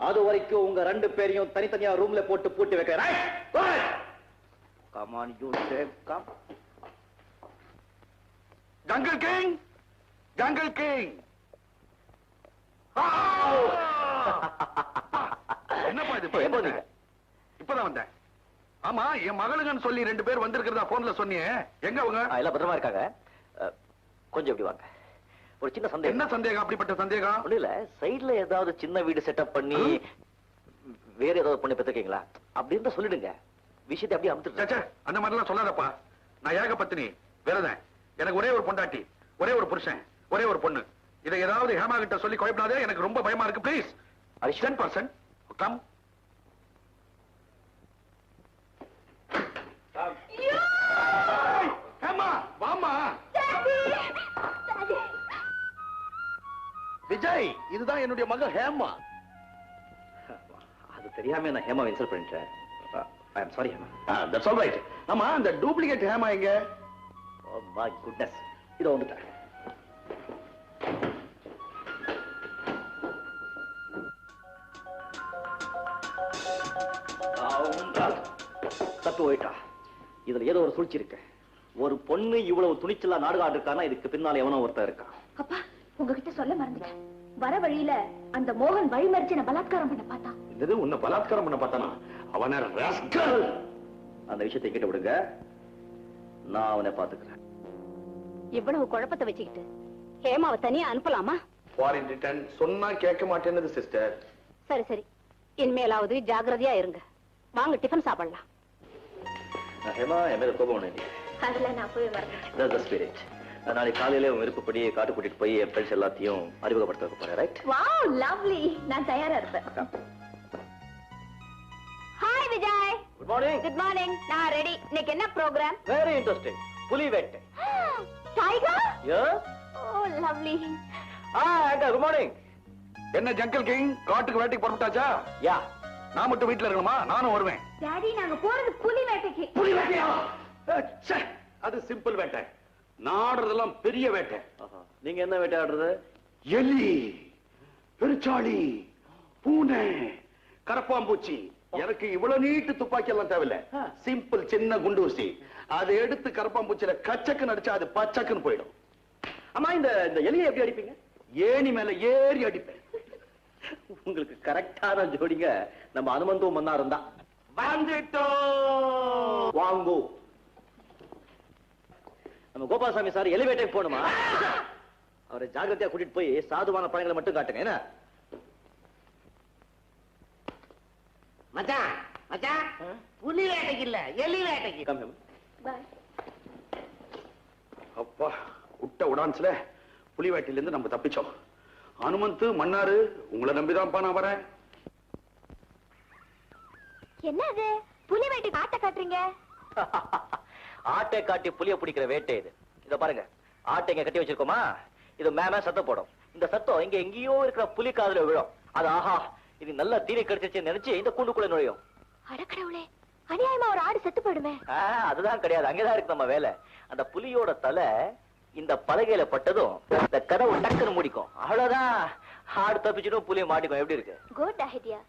அது வரைக்கும் உங்க 2 பேரையும் தனித்தனியா ரூம்ல போட்டு பூட்டி வைக்கிறேன். Come on, you take come. Jungle king, jungle king. என்னப்பா இது? எப்போ வந்தீங்க? இப்பதான் வந்தேன். ஆமா, என் மகளுங்கன்னு சொல்லி 2 பேர் வந்திருக்கிறதா போன்ல சொன்னியே, எங்க அவங்க? எல்லாம் பத்திரமா இருக்காங்க. கொஞ்சம் எப்படி வாங்க. ஒரு சின்ன சந்தேகம். என்ன சந்தேகம்? அப்படிப்பட்ட சந்தேகம் ஒண்ணு இல்ல, சைடுல ஏதாவது சின்ன வீடு செட்டப் பண்ணி வேற ஏதாவது பண்ணி பெற்றுக்கீங்களா அப்படின்னு சொல்லிடுங்க. விஷயத்தை அப்படியே அமுத்துட்டு. அந்த மாதிரி எல்லாம் சொல்லாதப்பா. நான் ஏக பத்தினி, விரதன். எனக்கு ஒரே ஒரு பொண்டாட்டி, ஒரே ஒரு புருஷன், ஒரே ஒரு பொண்ணு. இதை ஏதாவது ஹேமா கிட்ட சொல்லி குழப்பிடாதே. எனக்கு ரொம்ப பயமா இருக்கு. Please 10% come. ஹேமா வாமா. விஜய், இதுதான் என்னுடைய மகள் ஹேமா. அது தெரியாம நான் ஹேமா இன்சல்ட் பண்ணிட்டேன். I am sorry Hema. That's all right. ஆமா, அந்த டூப்ளிகேட் ஹேமா எங்க? ஓ மை குட்னஸ், இதோ வந்துட்டேன். தப்பு போயிட்டா. இதுல ஏதோ ஒரு சூழ்ச்சி இருக்கு. ஒரு பொண்ணு இவ்வளவு துணிச்சலா நாடகம் இருக்கானா, இதுக்கு பின்னால எவனோ ஒருத்தர் இருக்கான். அப்பா, உங்ககிட்ட சொல்ல மறந்துட்டேன். வர வழியில அந்த மோகன் வழிமறிச்சு பலாத்காரம் பண்ண பார்த்தா. இது உன்னை பலாத்காரம் பண்ண பார்த்தானா? அவன ராஸ்கல். அந்த விஷயத்தை கிட்ட விடுங்க, நான் அவனை பாத்துக்கிறேன். இவ்வளவு குழப்பத்தை வச்சுக்கிட்டு ஹேமாவை தனியா அனுப்பலாமா? ஃபாரின் ரிட்டர்ன் சொன்னா கேட்க மாட்டேன்னு சிஸ்டர். சரி சரி, இனிமேலாவது ஜாக்கிரதையா இருங்க. வாங்க டிஃபன் சாப்பிடலாம். ஹேமா, என் மேல கோபம் ஒண்ணு இல்லையே. அதுல நான் போய் வரேன். That's the spirit. நாளைக்கு காலையில உன் விருப்பப்படி காட்டு கூட்டிட்டு போய் என் ஃப்ரெண்ட்ஸ் எல்லாத்தையும் அறிமுகப்படுத்த போறேன். ரைட்? Wow, lovely. நான் தயாரா இருப்பேன். Hi Vijay. Good morning. Good morning. நான் ரெடி. இன்னைக்கு என்ன ப்ரோகிராம்? Very interesting. புலி வேட்டை. Tiger? Yes. Oh lovely. Uncle, good morning. என்ன ஜங்கல் கிங், காட்டுக்கு வேட்டைக்கு புறப்பட்டாச்சா? யா. நான் மட்டும் வீட்டுல இருக்கணுமா? நானும் வருவேன். டாடி, நாங்க போறது புலி வேட்டைக்கு. புலி வேட்டையா? அது சிம்பிள் வேட்டை. நாடுறதெல்லாம் பெரிய வேட்டை. நீங்க என்ன வேட்டை ஆடுறது? எலி, பெருச்சாளி, பூனை, கரப்பாம்பூச்சி. எனக்கு இவ்வளவு நீட்டு துப்பாக்கி எல்லாம் தேவையில்ல. சிம்பிள் சின்ன குண்டூசி. அதை எடுத்து கரப்பாம்பூச்சியில கச்சக்குன்னு அடிச்சா அது பச்சக்குன்னு போயிடும். அம்மா, இந்த எலியை எப்படி அடிப்பீங்க? ஏணி மேல ஏறி அடிப்பேன். உங்களுக்கு கரெக்டான ஜோடிங்க நம்ம அனுமந்தும் மன்னாரும் தான். வந்துட்டோம். வாங்கோ. நம்ம கோபாலசாமி சார் எலிவேட்டருக்கு போகணுமா? அவரை ஜாகிரதையா கூட்டிட்டு போய் சாதுவான பழங்களை மட்டும் காட்டுங்க. என்ன மச்சான், மச்சான், புலி வேட்டைக்கு இல்ல, எலி வேட்டைக்கு. பை. அப்பா, விட்ட உடான்ஸ்ல புலி வேட்டையில இருந்து நம்ம தப்பிச்சோம். அனுமந்து மன்னாரு, உங்களை நம்பிதான்ப்பா நான் வரேன். என்ன அது? புலி வேட்டைக்கு ஆட்ட காட்டுறீங்க? ஆட்டை காட்டி புலிய பிடிக்கிற வேட்டை இது. இத பாருங்க, ஆட்டை இங்க கட்டி வச்சிருக்கோமா, இது மேல சத்தம் போடும். இந்த சத்தம் இங்க எங்கேயோ இருக்கிற புலி காதுல விழும். அது ஆஹா, இது நல்ல தீனி கிடைச்சிச்சு நினைச்சு இந்த கூண்டுக்குள்ள நுழையும். அடக்கடவுளே, அநியாயமா ஒரு ஆடு செத்து போயிடுமே. அதுதான் கிடையாது, அங்கேதான் இருக்கு நம்ம வேலை. அந்த புலியோட தலை இந்த பலகையில பட்டதும் இந்த கதவு டக்குன்னு முடிக்கும். அவ்வளவுதான், ஆடு தப்பிச்சிடும், புளிய மாட்டிக்கும். எப்படி இருக்கு? Good idea.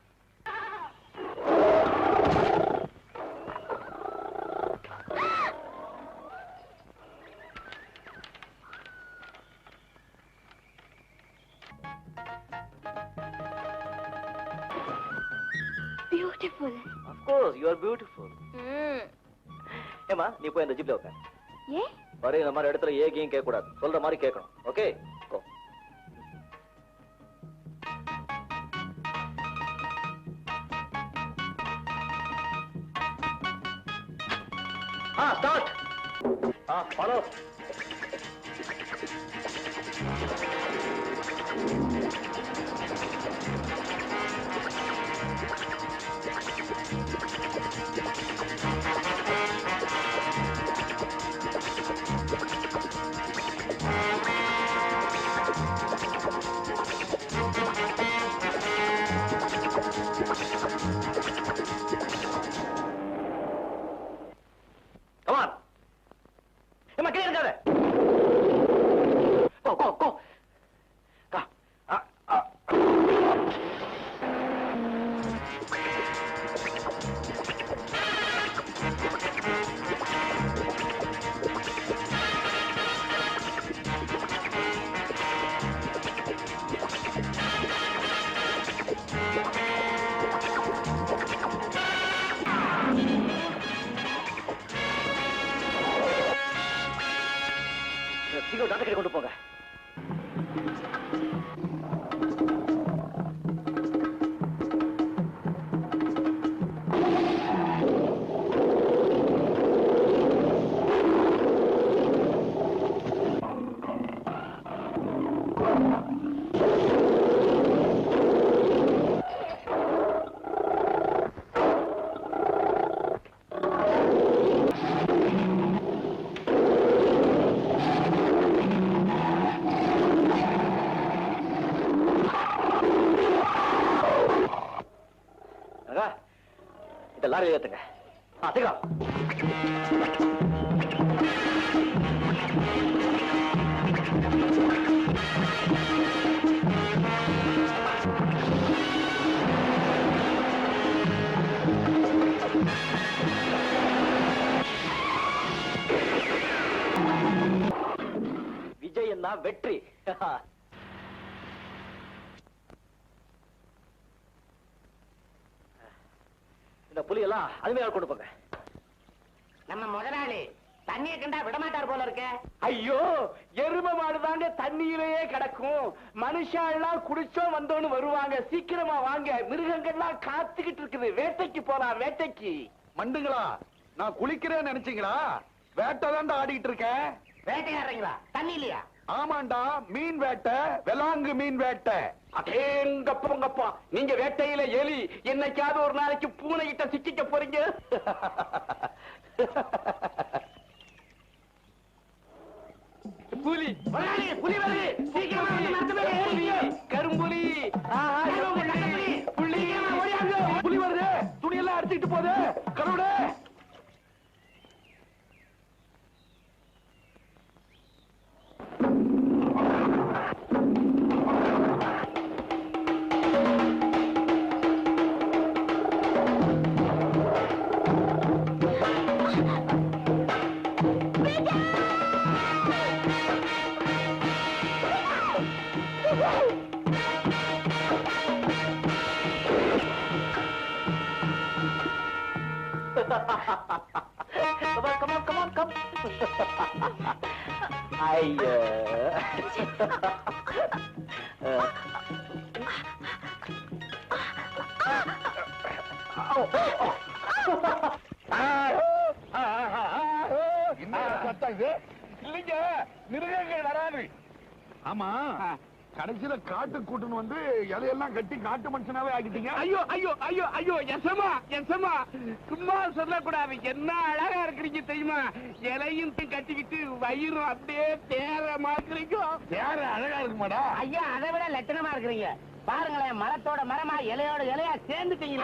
Beautiful. Of course, you are beautiful. ஏமா, நீ போய் அந்த ஜிப்ல உட்கார். ஏன்? வர இந்த மாதிரி இடத்துல ஏகியும் கேட்க கூடாது, சொல்ற மாதிரி கேட்கணும். Okay, go. Start. Follow. Come on. ஏமா கீழே இருக்காத. Go, go, go. Go. சீக்கிரம் டாக்டர் கிட்ட கொண்டு போங்க. இந்த லாரி ஏத்துங்க. சீக்கிரம். விஜய் என்ன வெற்றி. இந்த புலியெல்லாம் அதுமையால் கொண்டு போங்க. நம்ம முதலாளி தண்ணியை கண்டா விடமாட்டார் போல இருக்க. ஐயோ, எரும மாடுதாங்க தண்ணியிலேயே கிடக்கும். மனுஷாலாம் குடிச்சோம் வந்தோன்னு வருவாங்க. சீக்கிரமா வாங்க, மிருகங்கள்லாம் காத்துக்கிட்டு இருக்குது. வேட்டைக்கு போலாம், வேட்டைக்கு. மண்டுங்களா, நான் குளிக்கிறேன்னு நினைச்சீங்களா? வேட்டை தான் ஆடிட்டு இருக்கேன். வேட்டையாடுறீங்களா? தண்ணி இல்லையா? ஆமாண்டா, மீன் வேட்டை, வெளாங்கு மீன் வேட்டை. அடேங்கப்பா, நீங்க வேட்டையில எலி, என்னைக்காவது ஒரு நாளைக்கு பூனை கிட்ட சிக்கிக்க போறீங்க. புலி புலி வருது, சீக்கிரமா வந்து மரத்து மேல ஏறுங்க. கரும்புலி, புலி புலி வருது, துணியெல்லாம் அடிச்சுட்டு போகுது. கருடே, come on. ஐயோ. இல்லைங்க, மிருகங்கள் வராது. ஆமா, கடைசியில காட்டு கூட்டுன்னு வந்து இலையெல்லாம் கட்டி காட்டு மனுஷனாவே ஆக்கிட்டீங்க. ஐயோ ஐயோ ஐயோ ஐயோ, எசமா சும்மா சொல்லக்கூடாது. என்ன அழகா இருக்கிறீங்க தெரியுமா? இலையும் கட்டிக்கிட்டு வயிறும் அப்படியே தேர மாத்திரிக்கும். வேற அழகா இருக்குமாடா? ஐயா, அதை விட லட்சணமா இருக்கிறீங்க. பாருங்களேன், மரத்தோட மரமா இலையோட இலையா சேர்ந்துட்டீங்க.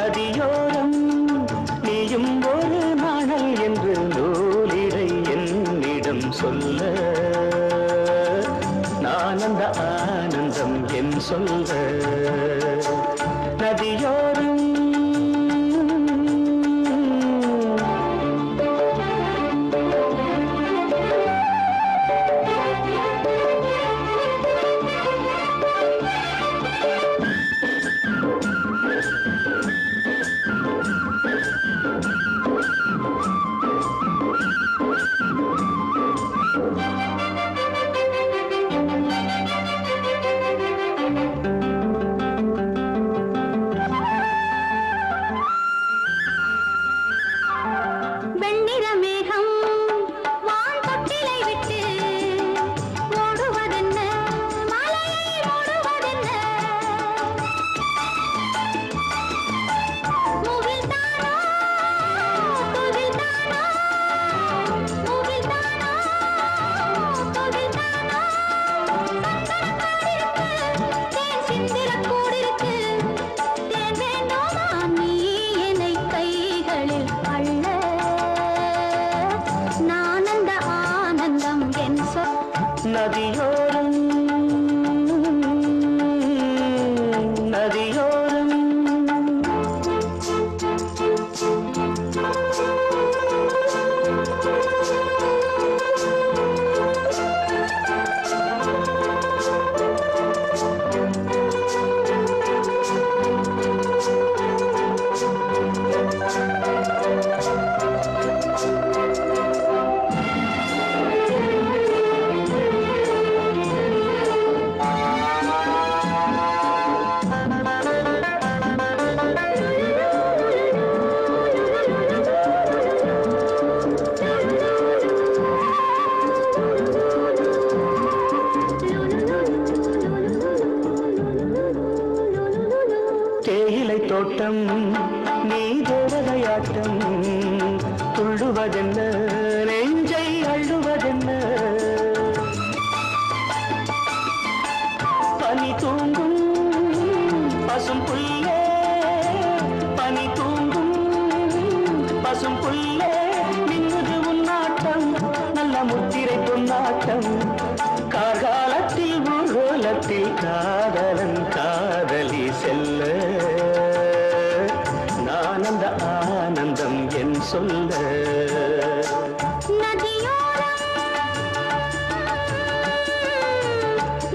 நதியோரம் நீயும் ஒரு நாணல் என்று நூலிடை என்னிடம் சொல்ல நான் அந்த ஆனந்தம் என் சொல்ல நதியோரம் நதியோரம் நதியோரம் தோட்டம் நீ தேவதையாட்டம் துள்ளுவதென்ன நெஞ்சை அள்ளுவதென்ன பனி தூங்கும் பசும் புல்லே பனி தூங்கும் பசும் புல்லே மின்னுது உன்னாட்டம் நல்ல முத்திரை பொன்னாட்டம் கார்காலத்தில் ஊர்வலத்தில் காதலன் காதலி செல்ல ஆனந்த ஆனந்தம் என் சொல்ல நதியோரம்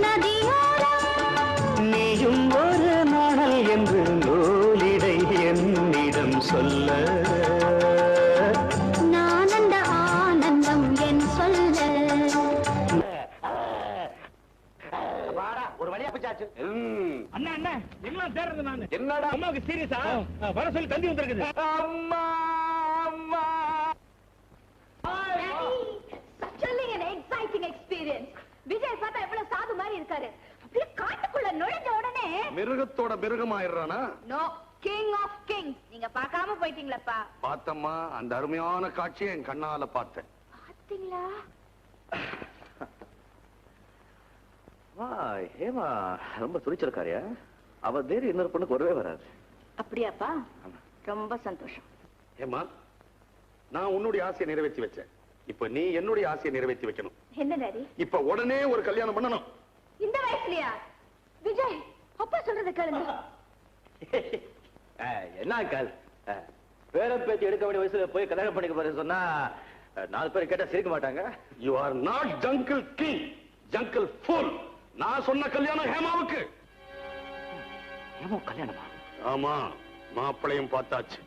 நதியோரம் நீயும் ஒரு நாணல் என்று நூலிடை என்னிடம் சொல்ல ஆனந்த ஆனந்தம் என் சொல்ல ஒரு வழியா பிச்சாச்சு. அண்ணா அண்ணா எல்லாம் தேடுறது நானு. என்னடா அம்மாவுக்கு சீரியஸா வர சொல்லி தந்தி வந்திருக்குது. அம்மா அம்மா எக்ஸைட்டிங் எக்ஸ்பீரியன்ஸ். விஜய் பார்த்தா எவ்வளவு சாது மாதிரி இருக்காரு. அப்படியே காட்டுக்குள்ள நுழைஞ்ச உடனே மிருகத்தோட மிருகமாயிடுறானா? No, king of kings. நீங்க பார்க்காம போயிட்டீங்களப்பா. பார்த்தம்மா, அந்த அருமையான காட்சியை என் கண்ணால பார்த்தேன். பாத்தீங்களா? ஹேமா ரொம்ப துணிச்சிருக்காரியா? அவ தேடி இன்னொரு பொண்ணுக்கு வரவே வராது. அப்படியாப்பா? ரொம்ப சந்தோஷம். ஏமா, நான் உன்னுடைய ஆசையை நிறைவேற்றி வச்சேன். இப்ப நீ என்னுடைய ஆசையை நிறைவேற்றி வைக்கணும். என்ன டாடி? இப்ப உடனே ஒரு கல்யாணம் பண்ணணும். இந்த வயசுலயா? விஜய், அப்பா சொல்றத கேளுங்க. என்ன கால் பேர பேச்சு எடுக்க வேண்டிய வயசுல போய் கல்யாணம் பண்ணிக்க போறேன்னு சொன்னா 4 பேர் கேட்டா சிரிக்க மாட்டாங்க. You are not jungle king, jungle fool. நான் சொன்ன கல்யாணம் ஹேமாவுக்கு. ஹேமா கல்யாணமா? ஆமா, மாப்பிளையும் பார்த்தாச்சு.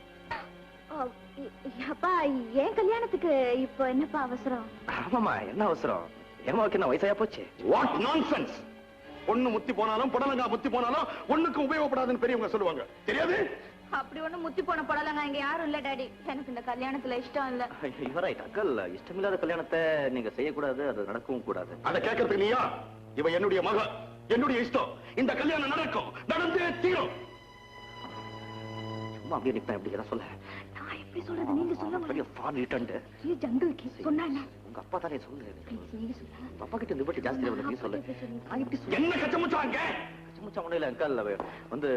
அப்பா, ஏன் கல்யாணத்துக்கு இப்போ என்னப்பா அவசரம்? ஆமாமா, என்ன அவசரம்? ஹேமாவுக்கு என்ன வயசாயா போச்சு? What nonsense! பொண்ணு முத்தி போனாலும் புடலங்கா முத்தி போனாலும் ஒண்ணுக்கு உபயோகப்படாதுன்னு பெரியவங்க சொல்லுவாங்க, தெரியாது? அப்படி ஒண்ணு முத்தி போன படலங்க இங்க யாரும் இல்ல டாடி. எனக்கு இந்த கல்யாணத்துல இஷ்டம் இல்ல. ரைட் அக்கல், இஷ்டமில்லாத கல்யாணத்தை நீங்க செய்யக்கூடாது, அது நடக்கவும் கூடாது. அதை கேட்கறதுக்கு நீயா? இவ என்னுடைய மக, என்னுடைய இஷ்டம். இந்த கல்யாணம் நடக்கும், நடந்தே தீரும். சும்மா அப்படியே நிப்பேன், எப்படி எல்லாம் சொல்ல? நான் எப்படி சொல்றது? நீங்க சொல்லுங்க. பெரிய ஃபார் ரிட்டர்ன்டு. இது ஜங்கிள் கி சொன்னானே. உங்க அப்பா தானே சொல்லு. நீங்க சொல்லுங்க. உங்க அப்பா கிட்ட லிபர்ட்டி ஜாஸ்தி வந்து நீ சொல்லு. நான் எப்படி சொல்ல? என்ன கச்சமுச்சாங்க? கச்சமுச்சா ஒண்ணு இல்ல அக்கல், வந்து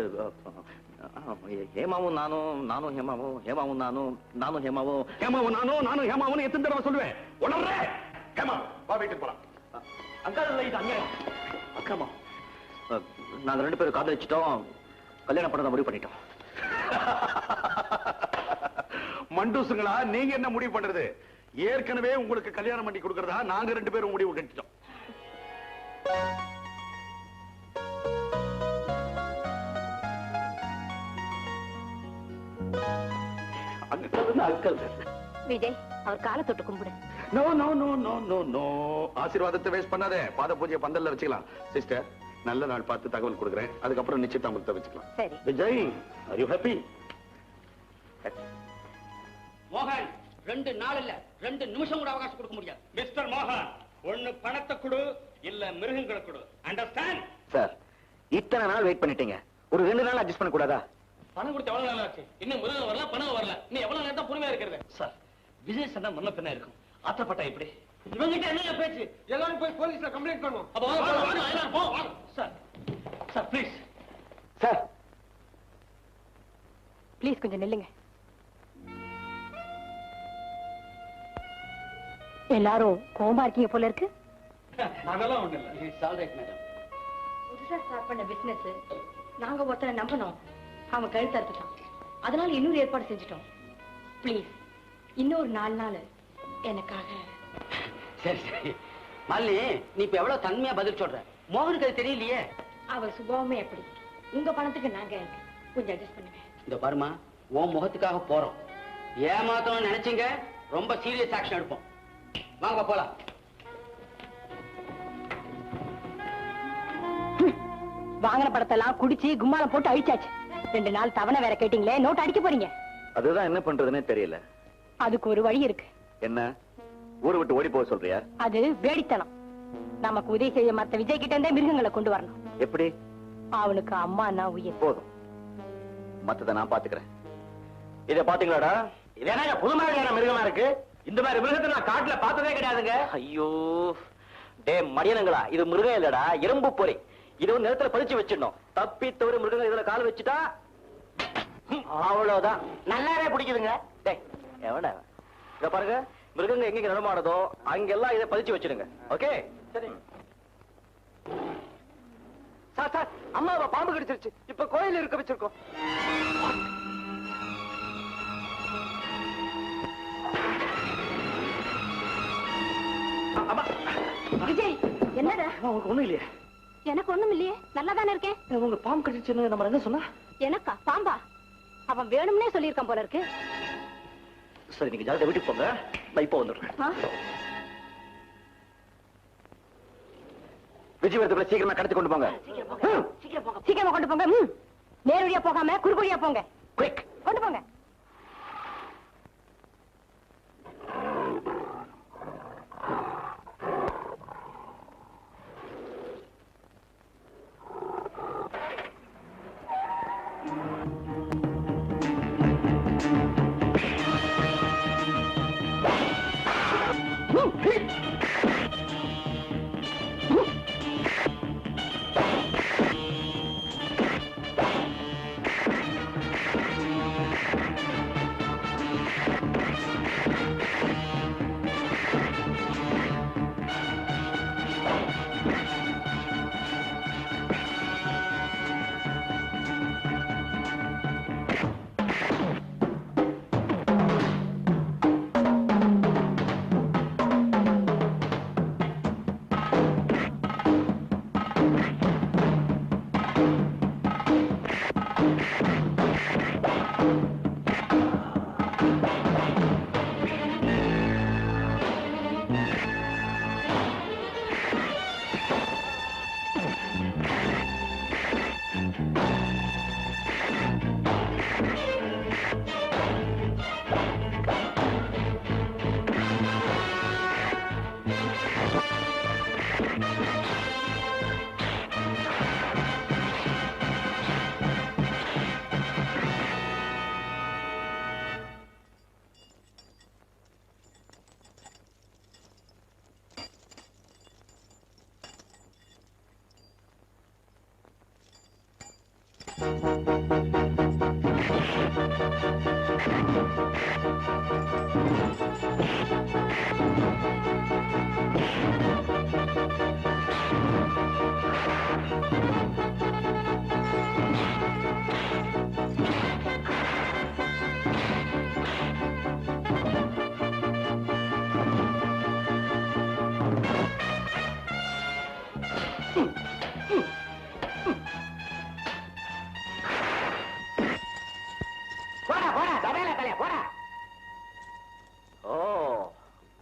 ஹேமாவும் நானும் ஹேமாவும் நானும் ஹேமாவும் எத்தனை தடவை சொல்லுவேன் உணர்ற ஹேமா வா வீட்டுக்கு போலாம். அக்கா இல்லை இது அநியாயம். அக்காமா நாங்க 2 பேரும் காதலிச்சிட்டோம், கல்யாணம் பண்ண முடிவு பண்ணிட்டோம். மண்டூசுங்களா, நீங்க என்ன முடிவு பண்றது? ஏற்கனவே உங்களுக்கு கல்யாணம் பண்ணி கொடுக்கறதா நாங்க 2 பேரும் முடிவு கட்டிட்டோம். விஜய், அவர் காலை தொட்டு கும்பிடு. No no no no no no, ஆசீர்வாதத்தை வேஸ்ட் பண்ணாதே. பாத பூஜையை பந்தல்ல வச்சுக்கலாம். சிஸ்டர், நல்ல நாள் பார்த்து தகவல் கொடுக்குறேன், அதுக்கப்புறம் நிச்சயதார்த்தத்தை வச்சுக்கலாம். சரி. Vijay, are you happy? மோகன், 2 நாள் இல்ல 2 நிமிஷம் கூட அவகாசம் கொடுக்க முடியாது. மிஸ்டர் மோகன், ஒண்ணு பணத்தை கொடு, இல்ல மிருகங்களை கொடு. அண்டர்ஸ்டாண்ட்? சார், இத்தனை நாள் வெயிட் பண்ணிட்டீங்க, ஒரு 2 நாள் அட்ஜஸ்ட் பண்ண கூடாதா? பணம் கொடுத்து எவ்வளவு நாள் ஆச்சு? இன்னும் மிருகம் வரல, பணம் வரல. நீ எவ்வளவு நேரம் தான் பொறுமையா இருக்கிறது? சார், விஜய் சொன்னா முன்ன பின்ன இருக்கும். ஆத்தப்பட்டா இப்படி இவங்கிட்ட என்ன பேச்சு? எல்லாரும் போய் போலீஸ்ல கம்ப்ளைண்ட் பண்ணுவோம். அப்ப வாங்க, போ வாங்க. Sir sir please. Sir please கொஞ்சம் நில்லுங்க. எல்லாரும் கோமா இருக்கீங்க போல இருக்கு. அதெல்லாம் ஒண்ணு இல்ல. It's all right madam. புதுசா ஸ்டார்ட் பண்ண பிசினஸ் நாங்க ஒருத்தரை நம்பணும், அவன் கழுத்து அறுத்துட்டான். அதனால இன்னொரு ஏற்பாடு செஞ்சுட்டோம். ப்ளீஸ் இன்னொரு 4 நாள் எனக்காக. சரி சரி மாலினி, நீ இப்ப எவ்வளவு தன்மையா பதில் சொல்ற? மோகனுக்கு அது தெரியலையே. அவர் சுபாவமே எப்படி? உங்க பணத்துக்கு நாங்க கொஞ்சம் அட்ஜஸ்ட் பண்ணுங்க. இந்த பாருமா, உன் முகத்துக்காக போறோம். ஏமாத்தணும்னு நினைச்சீங்க, ரொம்ப சீரியஸ் ஆக்ஷன் எடுப்போம். வாங்க போலாம். வாங்கின படத்தெல்லாம் குடிச்சு கும்மாலம் போட்டு அழிச்சாச்சு. 2 நாள் தவணை வேற கேட்டீங்களே, நோட் அடிக்க போறீங்க. அதுதான் என்ன பண்றதுன்னே தெரியல. அதுக்கு ஒரு வழி இருக்கு. என்ன, ஊரை விட்டு ஓடி போக சொல்றியா? அது வேடித்தனம். நமக்கு உதவி செய்ய மத்த விஜய் கிட்ட இருந்தே மிருகங்களை கொண்டு வரணும். எப்படி? அவனுக்கு அம்மானா உயிர். போதும், மத்தத நான் பாத்துக்கிறேன். இத பாத்தீங்களாடா? இது என்ன புது மாதிரியான மிருகமா இருக்கு? இந்த மாதிரி மிருகத்தை நான் காட்டுல பார்த்ததே கிடையாதுங்க. ஐயோ டே மடியனங்களா, இது மிருகம் இல்லடா, எறும்பு பொறி. இது ஒரு நிலத்துல பதிச்சு வச்சிடணும். தப்பி தவறு மிருகங்கள் இதுல கால் வச்சுட்டா அவ்வளவுதான். நல்லாவே பிடிக்குதுங்க. டேய் எவன இத பாருங்க, மிருகங்க எங்க நடமாடுதோ அங்கெல்லாம் இதை பதிச்சு வச்சிடுங்க. ஓகே? சரி சார் சார், அம்மாவை பாம்பு கடிச்சிருச்சு. இப்ப கோயில் இருக்க வச்சிருக்கோம். விஜய், என்னடா? உங்களுக்கு ஒண்ணும் இல்லையே? எனக்கு ஒண்ணும் இல்லையே, நல்லா தானே இருக்கேன். உங்க பாம்பு கடிச்சுன்னு நம்ம என்ன சொன்னா? எனக்கா பாம்பா? அவன் வேணும்னே சொல்லியிருக்கான் போல இருக்கு. சரி, நீங்க ஜாலியா வீட்டுக்கு போங்க, நான் இப்போ வந்துடுறேன். விஜயவரத்துக்குள்ள சீக்கிரமா கடத்தி கொண்டு போங்க. சீக்கிரமா கொண்டு போங்க. நேரடியா போகாம குறுக்குடியா போங்க. குயிக், கொண்டு போங்க.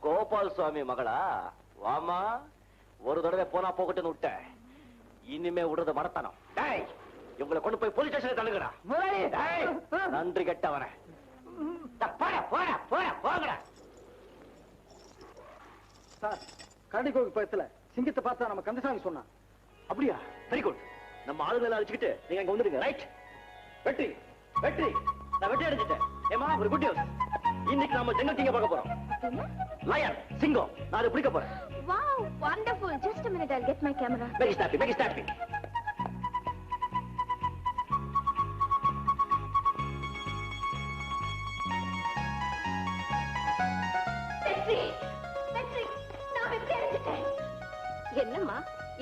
கோபால் சுவாமி மகளா வாமா, ஒரு தடவை போனா போகட்டுன்னு விட்ட, இனிமே விடுறது மடத்தனம். இவங்களை கொண்டு போய் போலீஸ் ஸ்டேஷன்ல தள்ளுங்கடா. நன்றி கெட்டவன. சார், கரடி கோவில் பக்கத்துல சிங்கத்தை பார்த்தா நம்ம கந்தசாமி சொன்னான். அப்படியா? Very good. நம்ம ஆளுங்களை அழைச்சுக்கிட்டு நீங்க அங்க வந்துருங்க. ரைட். வெற்றி வெற்றி, நான் வெற்றி அடைஞ்சிட்டேன். ஏமா, ஒரு குட் நியூஸ். இன்னைக்கு நாம ஜங்கல் கிங்க பார்க்க போறோம். லயன், சிங்கம், நான் அதை பிடிக்க போறேன். Wow, wonderful. Just a minute, I'll get my camera. Make it snappy, make it snappy. வெற்றி, வெற்றி, நான் வெற்றி அடைஞ்சிட்டேன். என்னம்மா,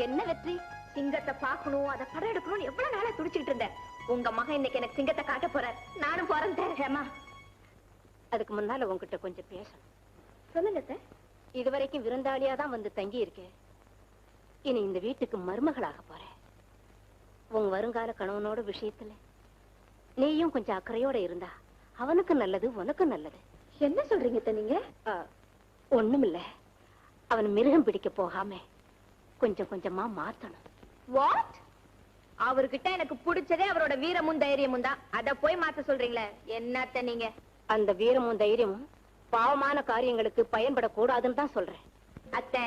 என்ன வெற்றி? சிங்கத்தை பார்க்கணும், அதை படம் எடுக்கணும்னு எவ்வளவு நாளா துடிச்சுக்கிட்டு இருந்தேன். உங்க மகன் இன்னைக்கு எனக்கு சிங்கத்தை காட்ட போறார். நானும் போறேன். ஹேமா, அதுக்கு முன்னால உங்ககிட்ட கொஞ்சம் பேசணும். சொல்லுங்க. இதுவரைக்கும் விருந்தாளியா தான் வந்து தங்கி இருக்கேன். இனி இந்த வீட்டுக்கு மருமகளாக போறேன். உன் வருங்கால கணவனோட விஷயத்துல நீயும் கொஞ்சம் அக்கறையோட இருந்தா அவனுக்கு நல்லது, உனக்கு நல்லது. என்ன சொல்றீங்க நீங்க? ஒண்ணுமில்ல, அவன் மிருகம் பிடிக்க போகாம கொஞ்சம் கொஞ்சமா மாத்தணும். வாட்? அவர்கிட்ட எனக்கு பிடிச்சதே அவரோட வீரமும் தைரியமும் தான். அத போய் மாத்த சொல்றீங்களே, என்னத்த நீங்க? அந்த வீரமும் தைரியமும் பாவமான காரியங்களுக்கு பயன்படக்கூடாதுன்னு தான் சொல்றேன். அத்தை,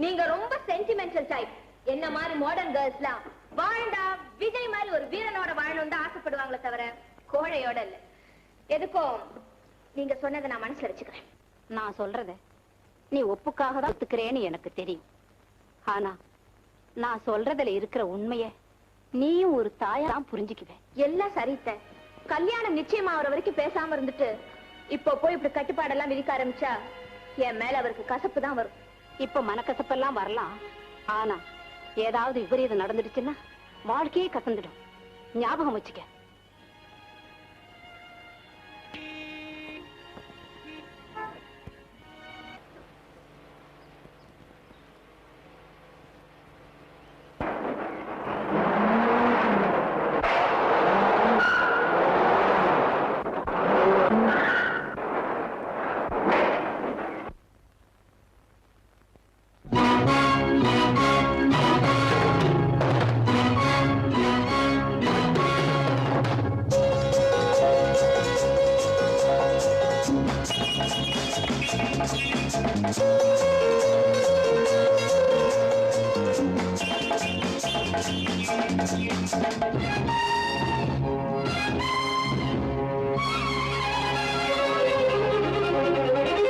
நீங்க ரொம்ப சென்டிமெண்டல் டைப். என்ன மாதிரி மாடர்ன் கேர்ள்ஸ்லாம் வாழ்ந்தா விஜய் மாதிரி ஒரு வீரனோட வாழணும் தான் ஆசைப்படுவாங்களே தவிர கோழையோட இல்ல. எதுக்கும் நீங்க சொன்னதை நான் மனசுல வச்சுக்கிறேன். நான் சொல்றத நீ ஒப்புக்காக தான் ஒத்துக்கிறேன்னு எனக்கு தெரியும். ஆனா நான் சொல்றதுல இருக்கிற உண்மைய நீயும் ஒரு தாயா தான் புரிஞ்சுக்குவேன். எல்லாம் சரித்த. கல்யாணம் நிச்சயமா ஆகிற வரைக்கும் பேசாம இருந்துட்டு இப்போ போய் இப்படி கட்டுப்பாடெல்லாம் விதிக்க ஆரம்பிச்சா என் மேல அவருக்கு கசப்பு தான் வரும். இப்ப மனக்கசப்பெல்லாம் வரலாம். ஆனா ஏதாவது விபரீதம் நடந்துடுச்சுன்னா வாழ்க்கையே கசந்துடும். ஞாபகம் வச்சுக்க.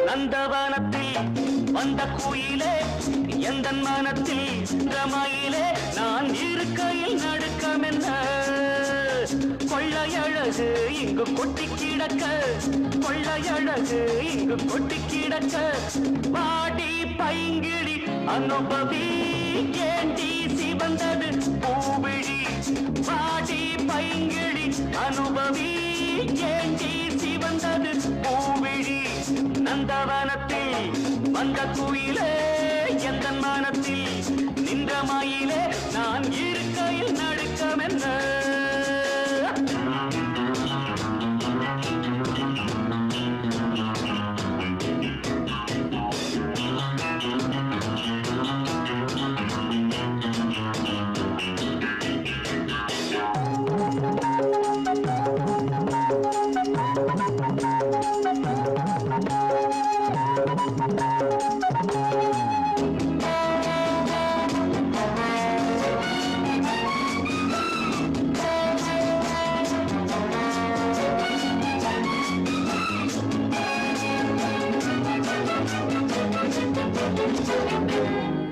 நந்தவனத்தில் வந்த குயிலே, எந்த மனத்தில் ரமாயிலே, நான் இருக்கையில் நடுக்கம் என்ன கொள்ளையழகு இங்கு கொட்டி கிடக்க, கொள்ளையழகு இங்கு கொட்டி கிடக்க, பாடி பைங்கிழி அனுபவி ஏண்டி சிவந்தது பூவிழி, பாடி பைங்கிழி அனுபவி ஏண்டி சிவந்தது பூவிழி, நந்தவனத்தில் வந்த குயிலே, எந்த மனத்தில் நின்ற மயிலே, நான் இருக்கையில் நடுக்கம் என்ன.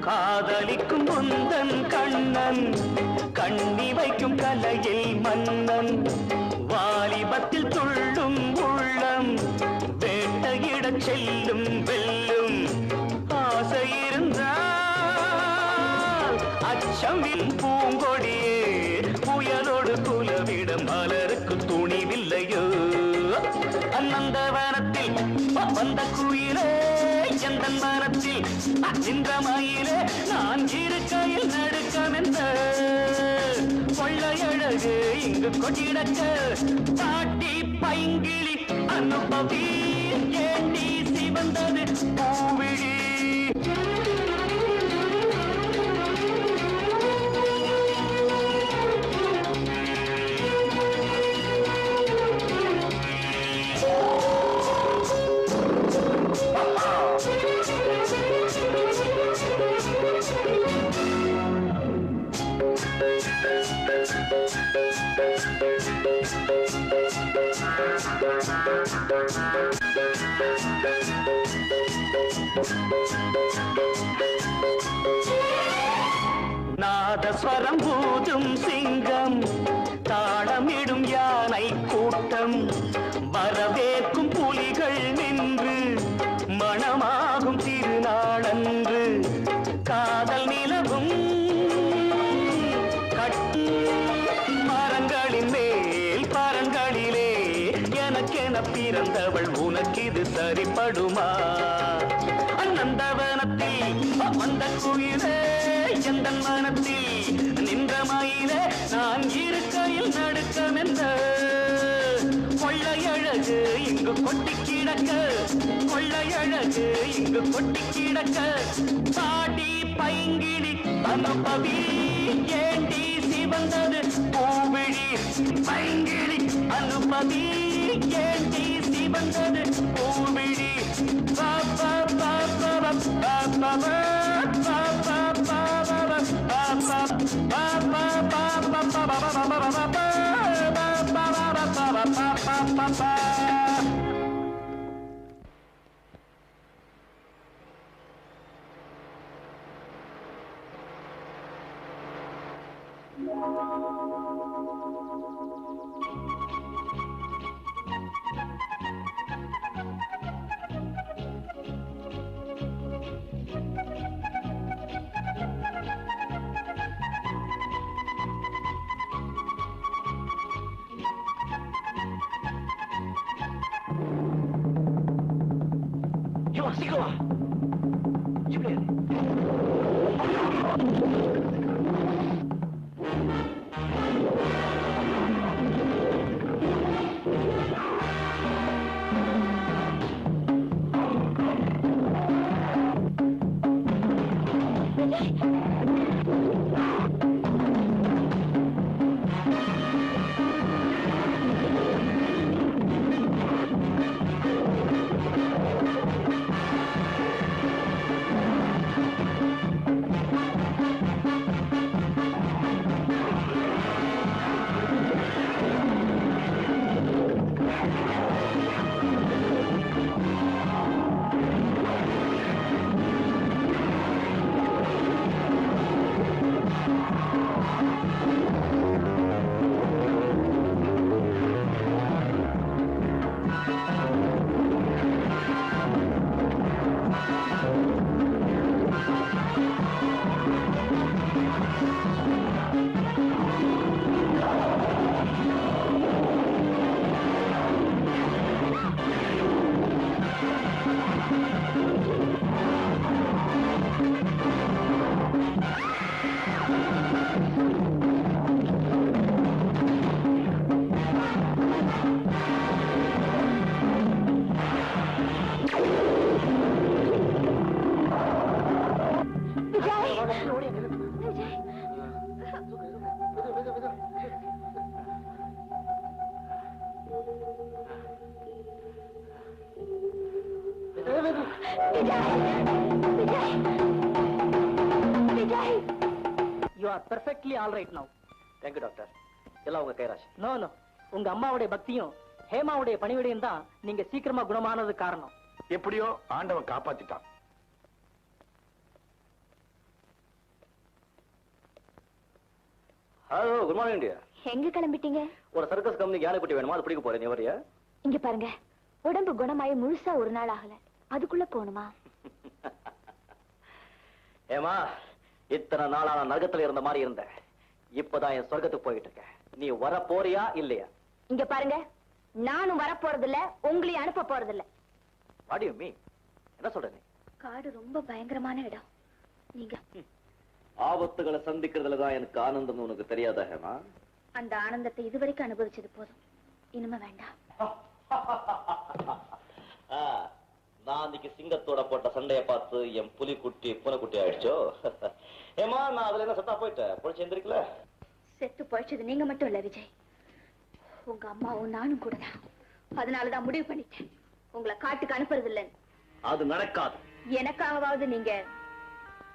காதலிக்கும் முந்தன் கண்ணன், கண்ணி வைக்கும் கலையில் மன்னன், வாலிபத்தில் துள்ளும் உள்ளம் வேட்டையிடச் செல்லும் வெல்லும் ஆசை இருந்தால் அச்சமின் பூங்கொடியே புயலோடு குலவிடம் மலருக்கு துணிவில்லையோ அநந்தவனத்தில் வந்த குயிலே எந்தன் மனத்தில் நின்ற மயிலே நான் இருக்கையில் நடுக்கமென்ற கொள்ளையழகு இங்கு கொட்டிடக்க பாட்டி பைங்கிளி அனுபவி ஏண்டி சிவந்தது பூவிழி நாதஸ்வரம் பூதும் சிங்கம் தாளமிடும் யானை கூட்டம் வரவேற்கும் புலிகள் நின்று மணமாகும் திருநாளன்று காதல் நிலவும் கட்டு மரங்களின் மேல் பரங்களிலே எனக்கென பிறந்தவள் உனக்கிது சரிப்படுமா அநந்தவனத்தில் வந்த குயிலே எந்தன் மனத்தில் நின்ற மயிலே நான் இருக்கையில் நடுக்கமென்ற கொள்ளையழகு இங்கு கொட்டி கிடக்க கொள்ளையழகு இங்கு கொட்டி கிடக்க பாடி பைங்கிளி அனுபவி ஏண்டி சிவந்தது பூவிழி பைங்கிளி அனுபவி ஏண்டி சிவந்தது பூவிழி பாப்பா பாப்பா பாப்பா சீக்கிரமா You are perfectly all right now. Thank you, doctor. எல்லாம் உங்க கைராசி. No, no. உங்க அம்மாவுடைய பக்தியும் ஹேமாவுடைய பணிவிடையும் தான் நீங்க சீக்கிரமா குணமானது காரணம். எப்படியோ ஆண்டவன் காப்பாத்திட்டான். Hello, good morning, dear. எங்க கிளம்பிட்டீங்க? ஒரு சர்க்கஸ் கம்பெனிக்கு யானை குட்டி வேணுமா? அது பிடிக்க போறேன். நீ வரியா? இங்க பாருங்க, உடம்பு குணமாயி முழுசா ஒரு நாள் ஆகல, அதுக்குள்ள போகணுமா? ஏமா, இத்தனை நாளா நான் நரகத்துல இருந்த மாதிரி இருந்தேன். இப்பதான் என் சொர்க்கத்துக்கு போயிட்டு இருக்கேன். நீ வர போறியா இல்லையா? இங்க பாருங்க, நானும் வர போறதில்ல, உங்களையும் அனுப்ப போறதில்ல. What do you mean? என்ன சொல்ற நீ? காடு ரொம்ப பயங்கரமான இடம். நீங்க ஆபத்துகளை சந்திக்கிறதுலதான் எனக்கு ஆனந்தம் உனக்கு தெரியாதா ஹேமா? அந்த ஆனந்தத்தை இதுவரைக்கும் அனுபவிச்சது போதும், இனிமே வேண்டாம். நான் அன்னைக்கு சிங்கத்தோட போட்ட சண்டைய பார்த்து என் புலிக்குட்டி பூனைக்குட்டி ஆயிடுச்சோ? ஏமா, நான் அதுல என்ன சத்தா போயிட்டேன், பொழிச்சு எந்திரிக்கல. செத்து போயிடுச்சது நீங்க மட்டும் இல்ல விஜய், உங்க அம்மாவும் நானும் கூட தான். அதனாலதான் முடிவு பண்ணிட்டேன், உங்களை காட்டுக்கு அனுப்புறது இல்லைன்னு. அது நடக்காது. எனக்காகவாவது நீங்க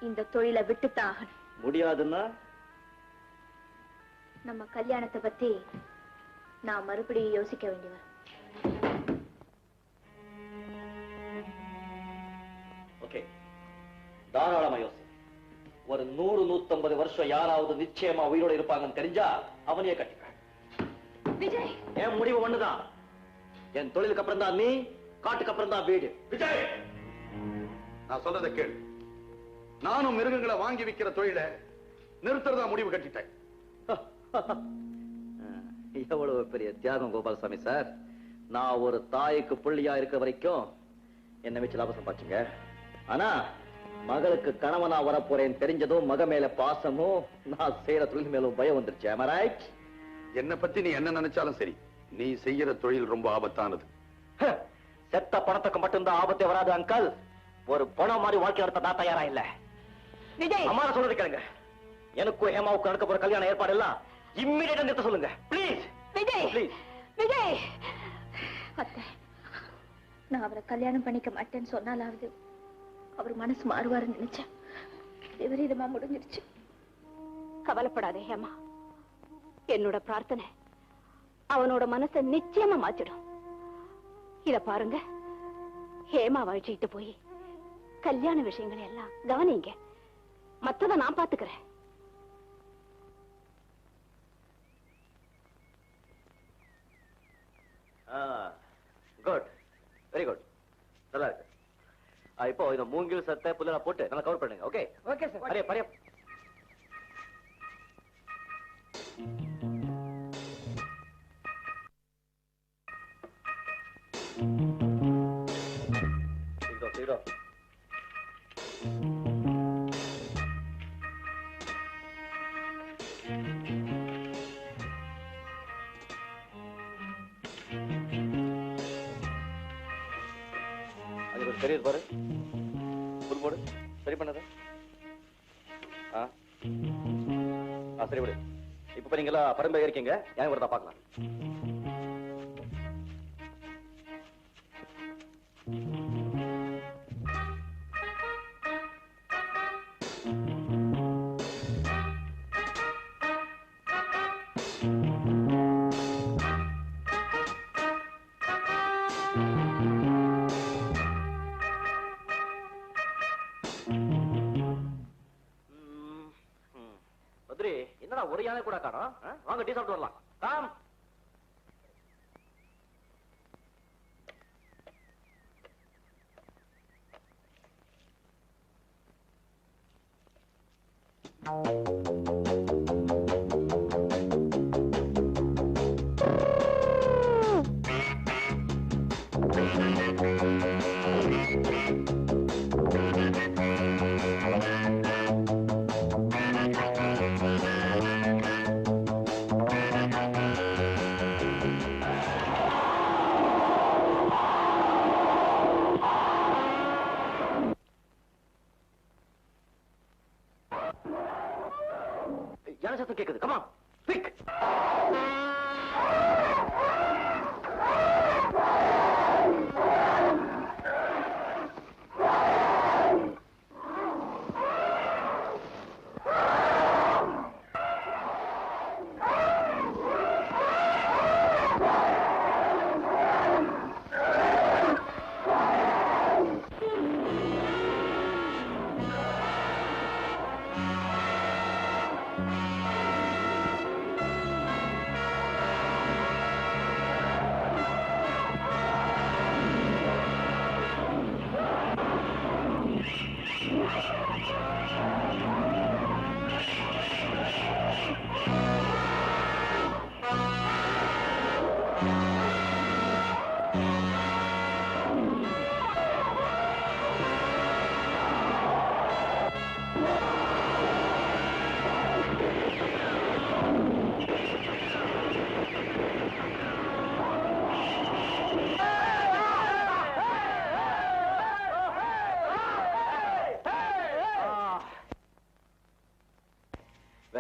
இந்த தொழிலை விட்டுத்தான் ஆகணும். முடியாதுன்னா நம்ம கல்யாணத்தை பத்தி நான் மறுபடியும் யோசிக்க வேண்டி வரும். ஓகே, தாராளமா யோசி. ஒரு 100-150 வருஷம் யாராவது நிச்சயமா உயிரோட இருப்பாங்கன்னு தெரிஞ்சா அவனையே கட்டிக்க. விஜய், என் முடிவு ஒண்ணுதான். என் தொழிலுக்கு அப்புறம் தான் நீ, காட்டுக்கு அப்புறம் தான் வீடு. விஜய், நான் சொல்றதை கேளு. நானும் மிருகங்களை வாங்கி விற்கிற தொழிலை நிறுத்துறதா முடிவு கட்டிட்டேன். எவ்வளவு பெரிய தியாகம் கோபாலசாமி சார். நான் ஒரு தாய்க்கு புள்ளியா இருக்க வரைக்கும் என்ன வச்சு லாபம் சம்பாதிச்சுங்க. ஆனா மகளுக்கு கணவனா வரப்போறேன் தெரிஞ்சதும் மக மேல பாசமும் நான் செய்யற தொழில் மேலும் பயம் வந்துருச்சு. Am I right? என்னை பத்தி நீ என்ன நினைச்சாலும் சரி, நீ செய்யற தொழில் ரொம்ப ஆபத்தானது. செத்த பணத்துக்கு மட்டும்தான் ஆபத்தே வராது அங்கல். ஒரு பணம் மாதிரி வாழ்க்கை நடத்த நான் தயாரா இல்ல. விஜய், அம்மா சொல்றது கேளுங்க. எனக்கும் ஹேமாவுக்கு நடக்க போற கல்யாண ஏற்பாடு எல்லாம் இம்மிடியேட்டா நிறுத்த சொல்லுங்க. Please Vijay, please. விஜய். அத்தை, நான் அவரை கல்யாணம் பண்ணிக்க மாட்டேன்னு சொன்னாலாவது அவர் மனசு மாறுவாருன்னு நினைச்சேன். விபரீதமா முடிஞ்சிருச்சு. கவலைப்படாதே ஹேமா, என்னோட பிரார்த்தனை அவனோட மனசை நிச்சயமா மாத்திடும். இத பாருங்க, ஹேமா வழிச்சுட்டு போய் கல்யாண விஷயங்களை எல்லாம் கவனிங்க, மத்தத நான் பாத்துக்கிறேன். குட், வெரி குட், நல்லா இருக்கு. இப்போ இந்த மூங்கில் சட்டை புல்லெல்லாம் போட்டு நல்லா கவர் பண்ணுங்க. Okay okay sir. பரைய பரைய. சீக்கிரம் சீக்கிரம். தெரியுது பாரு, புல் போடு. சரி பண்ணது. சரி விடு. இப்ப நீங்களா பரம்பரை இருக்கீங்க, ஏன் வரதா பாக்கலாம். என்னடா ஒரு யானை கூட காணோம்? வாங்க டீ சாப்பிட்டு வரலாம். காம். யானை சத்தம் கேக்குது. Comma quick.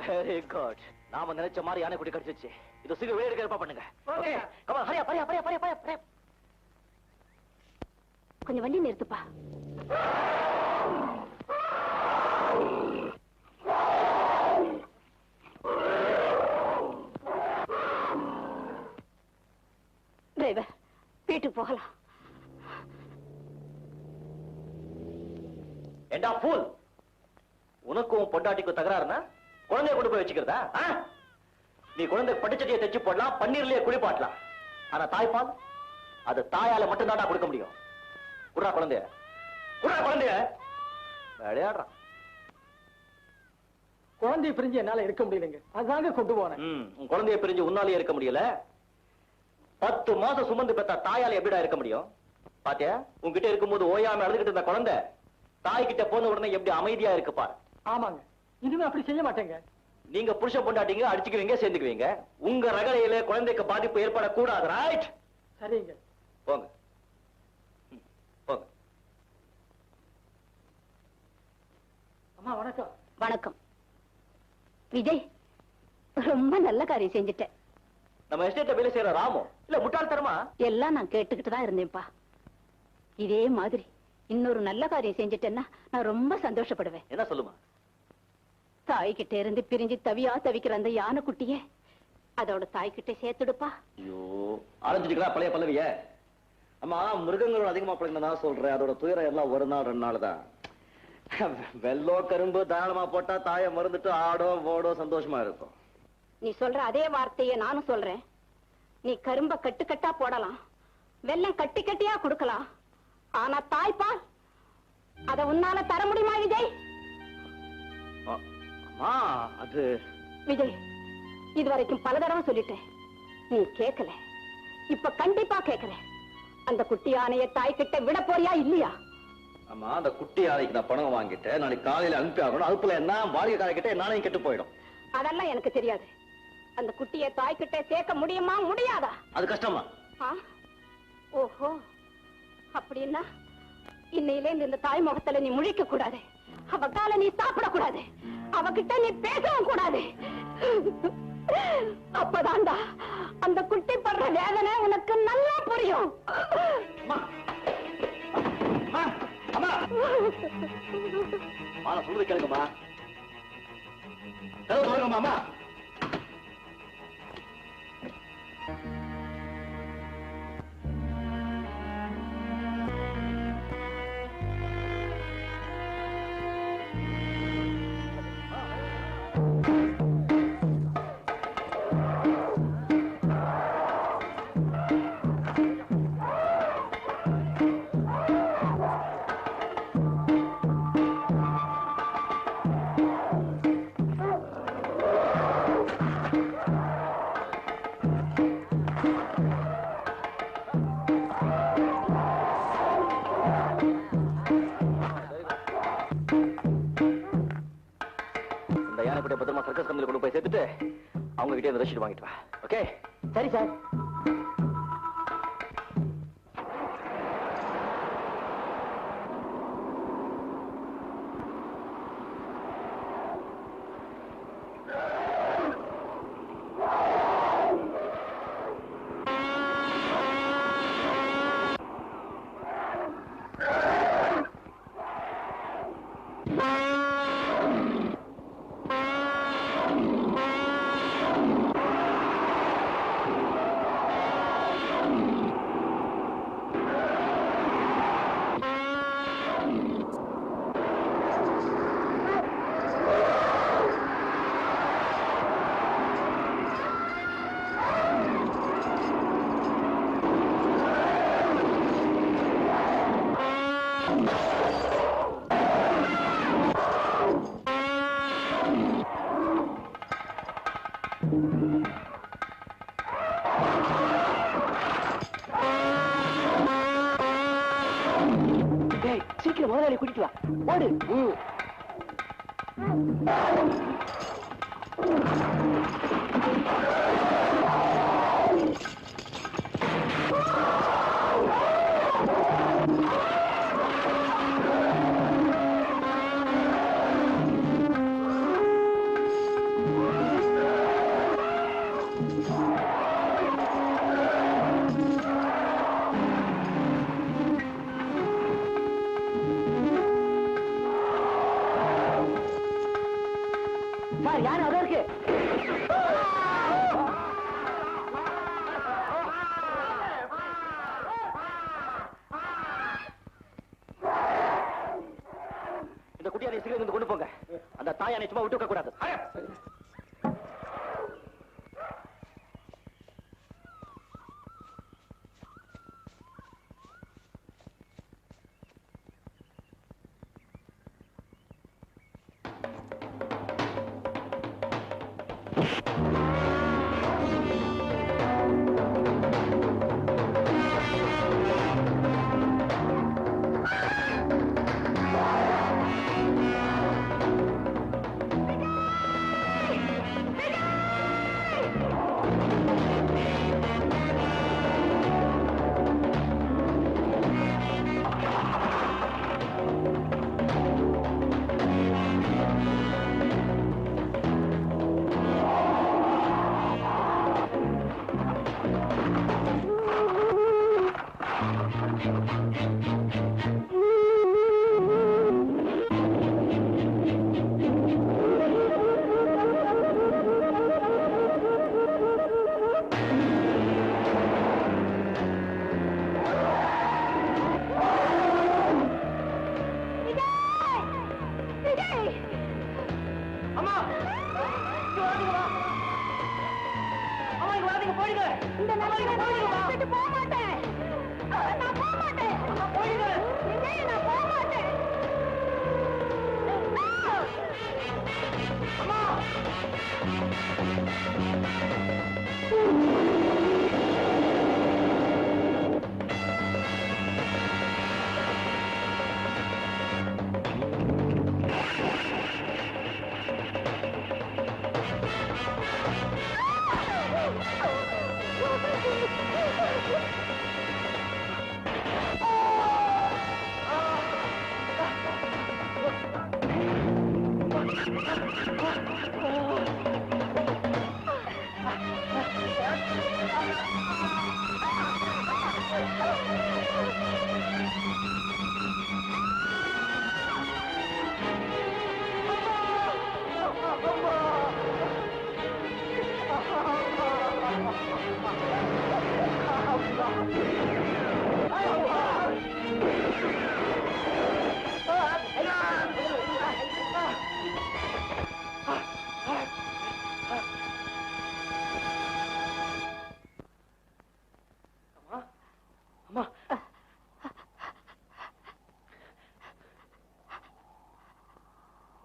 Very good. நாம நினைச்ச மாதிரி யானை குட்டி கடிச்சிச்சு. இது சீக்கிரம் வெளியே எடுக்க ஏற்பாடு பண்ணுங்க. ஓகே கம் ஆன் ஹரி அப் ஹரி அப். கொஞ்சம் வண்டி நிறுத்துப்பா. டிரைவர் வீட்டுக்கு போகலாம். ஏண்டா ஃபூல், உனக்கும் பொண்டாட்டிக்கும் தகராறுனா குழந்தைய கொண்டு போய் வச்சுக்கிறதா? நீ குழந்தை பட்டுச்சட்டியை தைச்சு போடலாம், பன்னீர்லயே குளிப்பாட்டலாம். ஆனா தாய்ப்பால் அது தாயால மட்டும் தான் கொடுக்க முடியும். குடுறா குழந்தைய, குடுறா குழந்தைய. விளையாடுறான். குழந்தைய பிரிஞ்சு என்னால இருக்க முடியலங்க, அதாங்க கொண்டு போனேன். உன் குழந்தைய பிரிஞ்சு உன்னாலே இருக்க முடியல. 10 மாசம் சுமந்து பெற்ற தாயால எப்படிடா இருக்க முடியும்? பாத்தியா, உன்கிட்ட இருக்கும்போது ஓயாம அழுதுகிட்டு இருந்த குழந்தை தாய் கிட்ட போன உடனே எப்படி அமைதியா இருக்கு பாரு. ஆமாங்க, இனிமே அப்படி செய்ய மாட்டேங்க. நீங்க புருஷன் பொண்டாட்டிங்க, அடிச்சுக்குவீங்க, சேர்ந்துக்குவீங்க. உங்க ரகலையில குழந்தைக்கு பாதிப்பு ஏற்படக்கூடாது. ரைட்? சரிங்க. போங்க போங்க. அம்மா வணக்கம். வணக்கம். விஜய், ரொம்ப நல்ல காரியம் செஞ்சுட்டேன். நம்ம எஸ்டேட்ல வேலை செய்யற ராமு இல்ல முட்டாள்தனமா? எல்லாம் நான் கேட்டுக்கிட்டு தான் இருந்தேன்ப்பா. இதே மாதிரி இன்னொரு நல்ல காரியம் செஞ்சுட்டேன்னா நான் ரொம்ப சந்தோஷப்படுவேன். என்ன சொல்லுமா? தாய்கிட்ட இருந்து பிரிஞ்சு தவிக்கிற அந்த யானை குட்டிய அதோட தாய்கிட்ட சேர்த்துடுப்பா. ஐயோ, ஆரம்பிச்சுக்கலாம் பழைய பல்லவிய. அம்மா, மிருகங்களோட அதிகமா பழகினதான் சொல்றேன். அதோட துயரம் எல்லாம் ஒரு நாள் 2 நாள் தான். வெள்ளோ கரும்பு தாராளமா போட்டா தாயை மறந்துட்டு ஆடோ ஓடோ சந்தோஷமா இருக்கும். நீ சொல்ற அதே வார்த்தையை நானும் சொல்றேன். நீ கரும்ப கட்டுக்கட்டா போடலாம், வெல்லம் கட்டி கட்டியா கொடுக்கலாம். ஆனா தாய்ப்பால் அத உன்னால தர முடியுமா விஜய்? அம்மா, அது விஜய், இதுவரைக்கும் பல தடவை சொல்லிட்டேன், நீ கேட்கல. இப்ப கண்டிப்பா கேட்கிறேன். அந்த குட்டி யானைய தாய்கிட்ட விட போறியா இல்லையா? அம்மா, அந்த குட்டி யானைக்கு நான் பணம் வாங்கிட்டேன். நாளைக்கு காலையில அனுப்பி ஆகணும். அதுக்குள்ள என்ன வாடகை காலைக்கிட்ட நாளையும் கெட்டு போயிடும். அதெல்லாம் எனக்கு தெரியாது. அந்த குட்டியை தாய்கிட்ட சேர்க்க முடியுமா முடியாதா? அது கஷ்டமா? ஓஹோ, அப்படின்னா இன்னையில இந்த தாய் முகத்துல நீ முழிக்க கூடாது, அவ கால நீ சாப்பிட கூடாது, அவகிட்ட நீ பேசவும் கூடாது. அப்பதான்டா அந்த குட்டி படுற வேதனை உனக்கு நல்லா புரியும். சொல்றது கேளுங்கம்மா. சொல்லுங்கம்மா. பத்திரமா சர்க்கஸ் கம்பெனில கொண்டு போய் சேர்த்துட்டு அவங்க கிட்டே அந்த ரசீட் வாங்கிட்டு வா. ஓகே? சரி சார். சீக்கிரம் முதலாளி கூட்டிட்டு வா. ஓடு. யாரு அதோ இருக்கு? இந்த குட்டியானை சீக்கிரம் கொண்டு போங்க. அந்த தாயானை சும்மா விட்டு வைக்க கூடாது.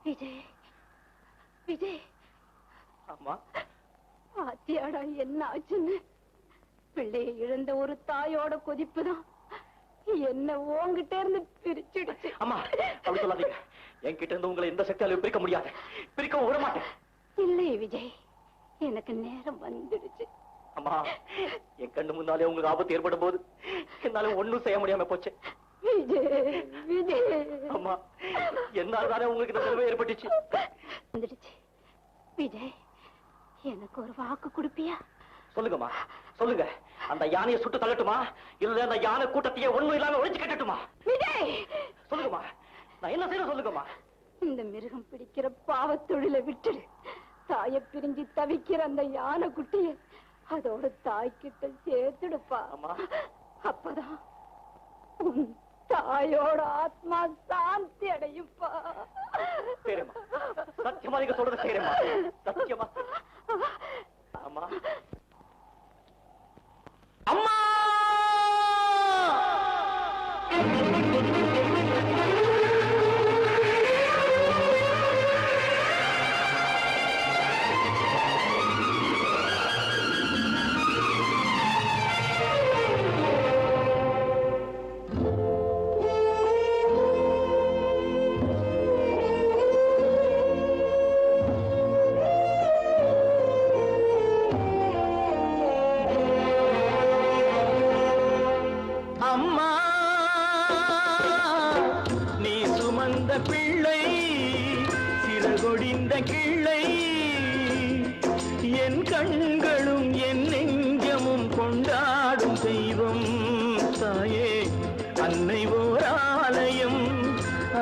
விஜய், விஜய், அம்மா பாத்தியாடா என்ன ஆச்சுன்னு? பிள்ளையை இழந்த ஒரு தாயோட கொதிப்புதான் என்ன உன்கிட்ட இருந்து பிரிச்சிடுச்சு. அம்மா அப்படி சொல்லாதீங்க. என்கிட்ட இருந்து உங்களை எந்த சக்தியாலும் பிரிக்க முடியாது. பிரிக்க விட மாட்டேன். இல்லை விஜய், எனக்கு நேரம் வந்துடுச்சு. அம்மா என் கண்ணு முன்னாலே உங்களுக்கு ஆபத்து ஏற்படும் போது என்னால ஒண்ணும் செய்ய முடியாம போச்சு. விஜய், விஜய். அம்மா என்னால தானே உங்களுக்கு இந்த நிலைமை ஏற்பட்டுச்சு. வந்துடுச்சு. விஜய், எனக்கு ஒரு வாக்கு கொடுப்பியா? சொல்லுங்கம்மா, சொல்லுங்க. அந்த யானையை சுட்டு தள்ளட்டுமா, இல்ல அந்த யானை கூட்டத்தையே ஒண்ணும் இல்லாம ஒழிச்சு கட்டட்டுமா? விஜய், சொல்லுங்கம்மா, நான் என்ன செய்யணும் சொல்லுங்கம்மா. இந்த மிருகம் பிடிக்கிற பாவத்தொழிலை விட்டுடு. தாயை பிரிஞ்சு தவிக்கிற அந்த யானை குட்டிய அதோட தாய்கிட்ட சேர்த்துடுப்பா. அப்பதான் உன் தாயோட ஆத்மா சாந்தி அடையுப்பா. சரிம்மா, சத்தியமா நீங்க சொல்றது செய்யறேம்மா. சத்தியமா. அம்மா, அம்மா, பிள்ளை சிறகொடிந்த கிள்ளை என் கண்களும் என் நெஞ்சமும் கொண்டாடும் தெய்வம் தாயே. அன்னை ஓர் ஆலயம்,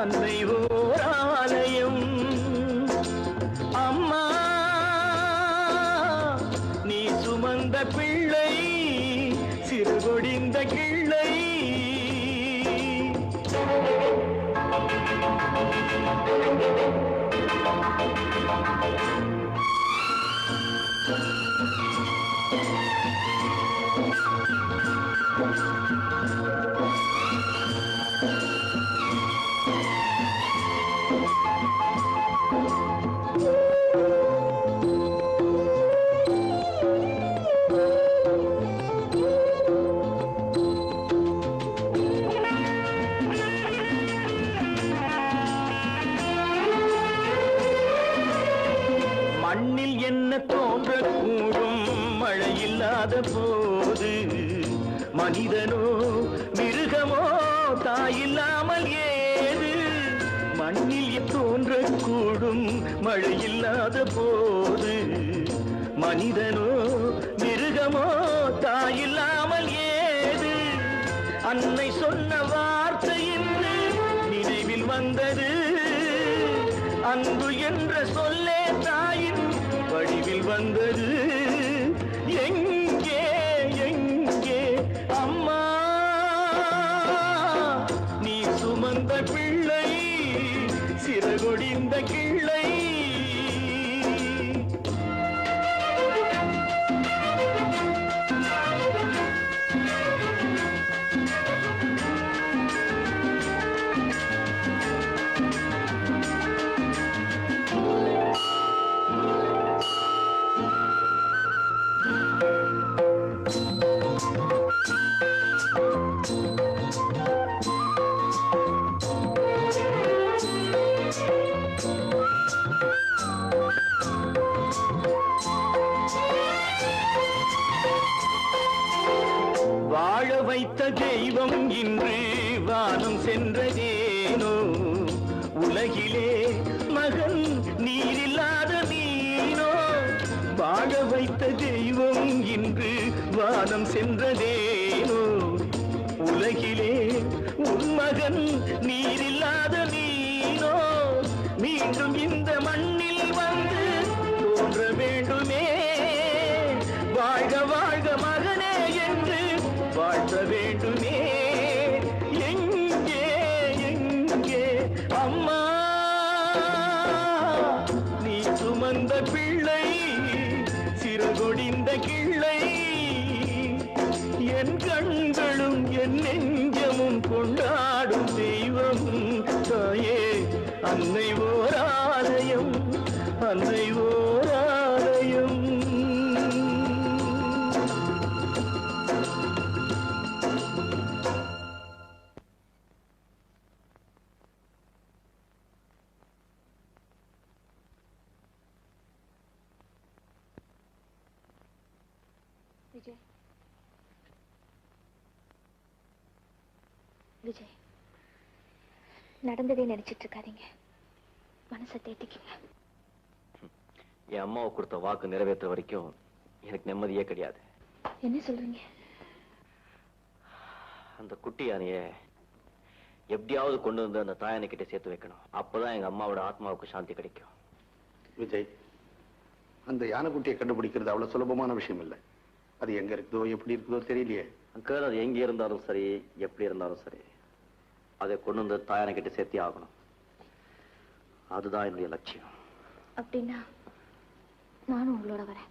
அன்னை ஓர் ஆலயம். அம்மா மண்ணில் என்ன தோன்றக்கூடும் மழையில்லாத போது மனிதனோ மிருகமோ தாயில்லாமல் ஏது மண்ணில் தோன்றக்கூடும் மழையில்லாத போது மனிதனோ மிருகமோ தாயில்லாமல் ஏது அன்னை சொன்ன வார்த்தை என்று நினைவில் வந்தது அன்பு என்ற சொல்லே தாயின் வடிவில் வந்தது எங்கே எங்கே அம்மா நீ சுமந்த பிள்ளை சிறகொடிந்த கிள்ளை வாழ வைத்த தெய்வம் இன்று வானம் சென்றதேனோ உலகிலே மகன் நீரில்லாத மீனோ வாழ வைத்த தெய்வம் இன்று வானம் சென்றதேனோ உலகிலே உன் மகன் நீரில்லாத மீனோ மீண்டும் இந்த மண்ணில் வந்து தோன்ற வேண்டுமே வாழ்க வாழ்க மகனே என்று வாழ்த்த வேண்டுமே எங்கே எங்கே அம்மா நீ சுமந்த பிள்ளை சிறகொடிந்த கிள்ளை என் கண்களும் என் நெஞ்சமும் கொண்டாடும் தெய்வம் தாயே அன்னை ஓர் ஆலயம் அன்னை ஓர் ஆலயம் விஜய் விஜய் நடந்ததே நினைச்சிட்டு இருக்காதீங்க மனசை தேத்திக்கங்க என் அம்மாவை கொடுத்த வாக்கு நிறைவேற்ற வரைக்கும் எனக்கு நிம்மதியே கிடையாது என்ன சொல்றீங்க அந்த குட்டி யானைய எப்படியாவது கொண்டு வந்து அந்த தாயானை கிட்ட சேர்த்து வைக்கணும் அப்பதான் எங்க அம்மாவோட ஆத்மாவுக்கு சாந்தி கிடைக்கும் விஜய் அந்த யானைக்குட்டியை கண்டுபிடிக்கிறது அவ்வளவு சுலபமான விஷயம் இல்லை அது எங்க இருக்குதோ எப்படி இருக்குதோ தெரியலையே அங்கிள் அது எங்க இருந்தாலும் சரி எப்படி இருந்தாலும் சரி அதை கொண்டு வந்து தாயானை கிட்ட சேர்த்தே ஆகணும் அதுதான் என்னுடைய லட்சியம் அப்படின்னா நானும் உங்களோட வரேன்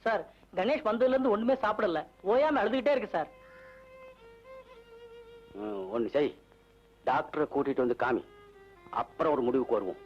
சார் கணேஷ் வந்ததுல இருந்து ஒண்ணுமே சாப்பிடல ஓயாம அழுதுகிட்டே இருக்கு சார் ஒண்ணு செய் டாக்டரை கூட்டிட்டு வந்து காமி அப்புறம் ஒரு முடிவுக்கு வருவோம்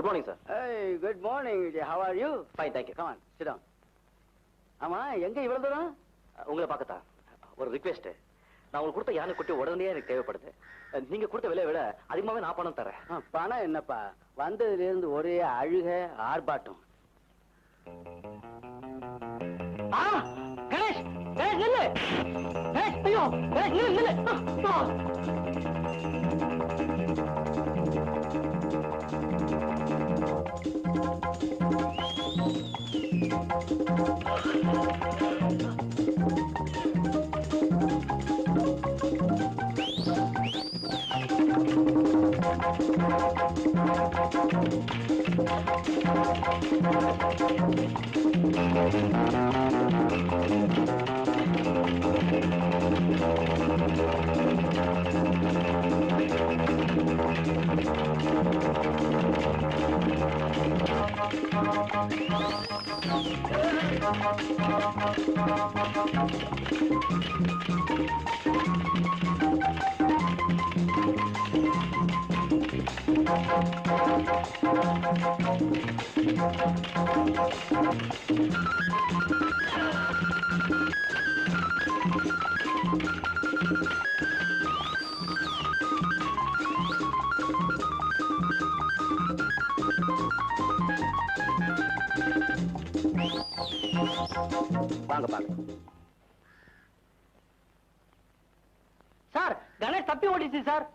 good morning sir. Good morning. How are you? Fine, thank you. Come on, sit down. ஆமா, எங்க இவ்வளவு தூரம்? உங்களை பார்க்கத்தான். ஒரு ரிக்வெஸ்ட். நான் உங்களுக்கு கொடுத்த யானை குட்டி உடனே எனக்கு தேவைப்படுது. நீங்க கொடுத்த விலையை விட அதிகமாவே நான் பணம் தரேன். பணம் என்னப்பா, வந்ததுல இருந்து ஒரே அழுக ஆர்ப்பாட்டம். கணேஷ், கணேஷ் நில்லு. கணேஷ், ஐயோ, கணேஷ் நில்லு, நில்லு. வாங்க பாருங்க சார். கணேஷ் தப்பி ஓடிச்சு சார்.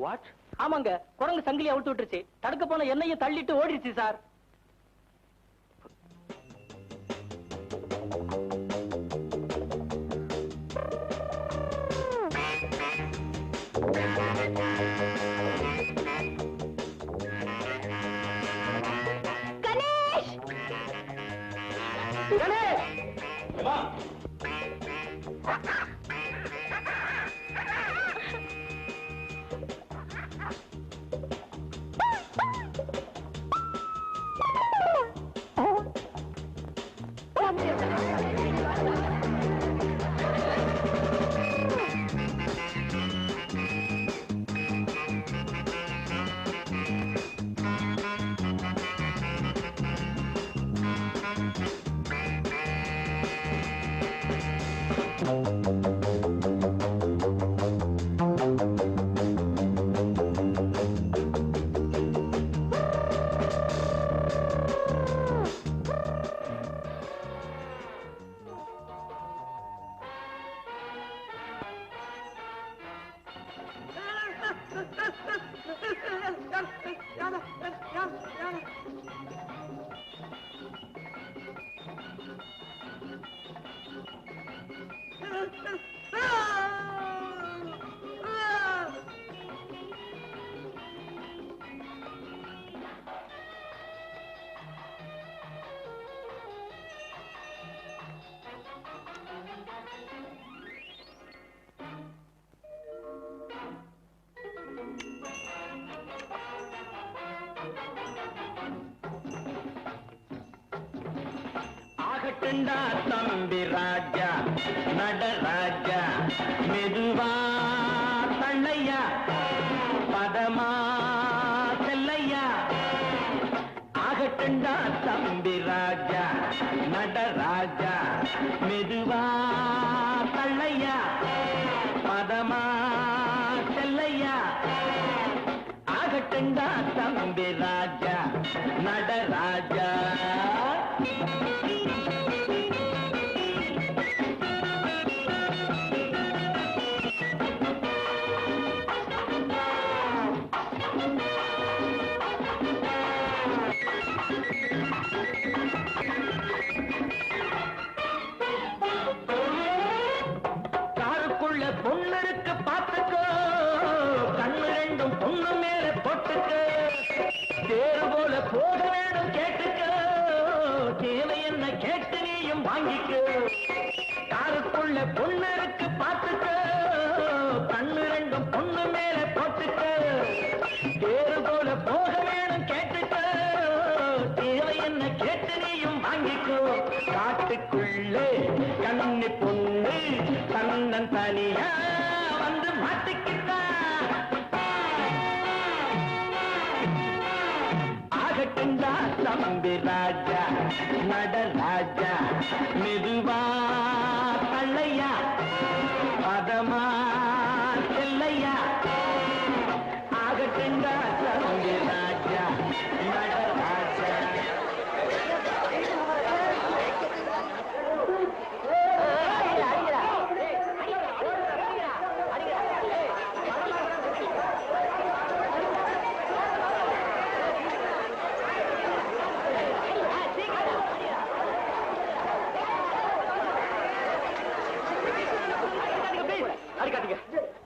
வாட்? ஆமாங்க, குரங்கு சங்கிலி அவுத்து விட்டுருச்சு. தடுக்க போன என்னையும் தள்ளிட்டு ஓடிடுச்சு சார். கணேஷ், கணேஷ், ஆகட்டுண்டா தம்பி ராஜா, நடராஜா, மெதுவா தள்ளையா, பதமா செல்லையா. ஆகட்டுண்டா தம்பி ராஜா, நடராஜா, மெதுவா தள்ளையா, பதமா செல்லையா. ஆகட்டுண்டா தம்பி ராஜா, நடராஜா. காருக்குள்ள பொண்ணு இருக்கு பாத்துக்கோ, கண்ணு ரெண்டும் பொண்ணு மேல போட்டுக்கோ. தேறு போல போக வேணும் கேட்டுக்கோ, தேவை என்ன கேட்டு நீயும் வாங்கிக்கோ. காருக்குள்ள பொண்ணு இருக்கு பாத்துக்கோ, கண்ணு ரெண்டும் பொண்ணு மேல போட்டுக்கோ. தேறு போல போக வேணும் கேட்டுக்கோ, தேவை என்ன கேட்டு நீயும் வாங்கிக்கோ. காட்டுக்குள்ளே கண்ணு பொண்ணு தன்னன் தனியா வந்து மாட்டிக்கிட்டா. ஆகட்டுமா செல்லையா ஆகட்டுண்டா சவுண்டு ராஜா நடராஜா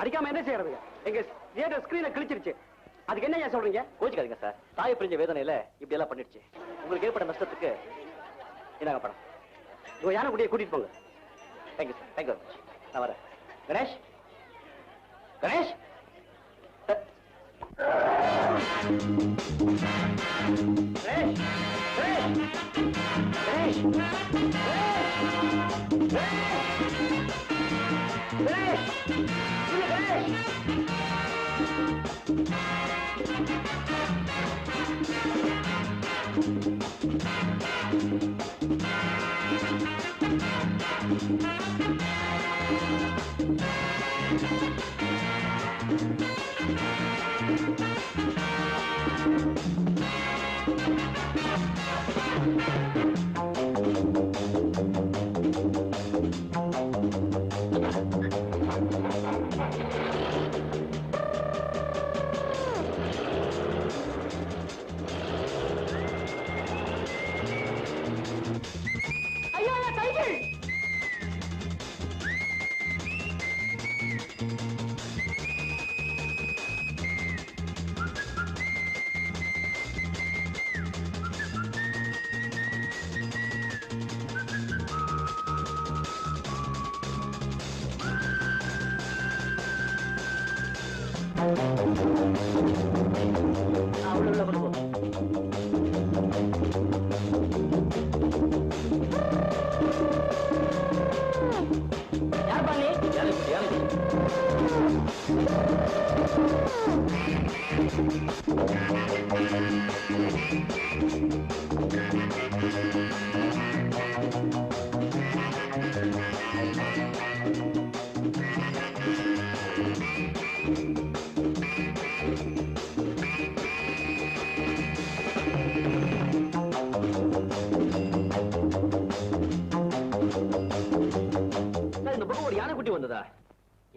அடிக்காம என்ன செய்யறது? எங்க தியேட்டர் ஸ்கிரீனை கிழிச்சிருச்சு. அதுக்கு என்ன சொல்றீங்க? கோச்சுக்காதீங்க சார். தாயை பிரிஞ்ச வேதனையில இப்படி எல்லாம் பண்ணிடுச்சு. உங்களுக்கு ஏற்பட்ட நஷ்டத்துக்கு இதாங்க பணம். உங்க யானை குட்டியை கூட்டிட்டு போங்க. Thank you sir. Thank you very much. நான் வரேன். கணேஷ் கணேஷ்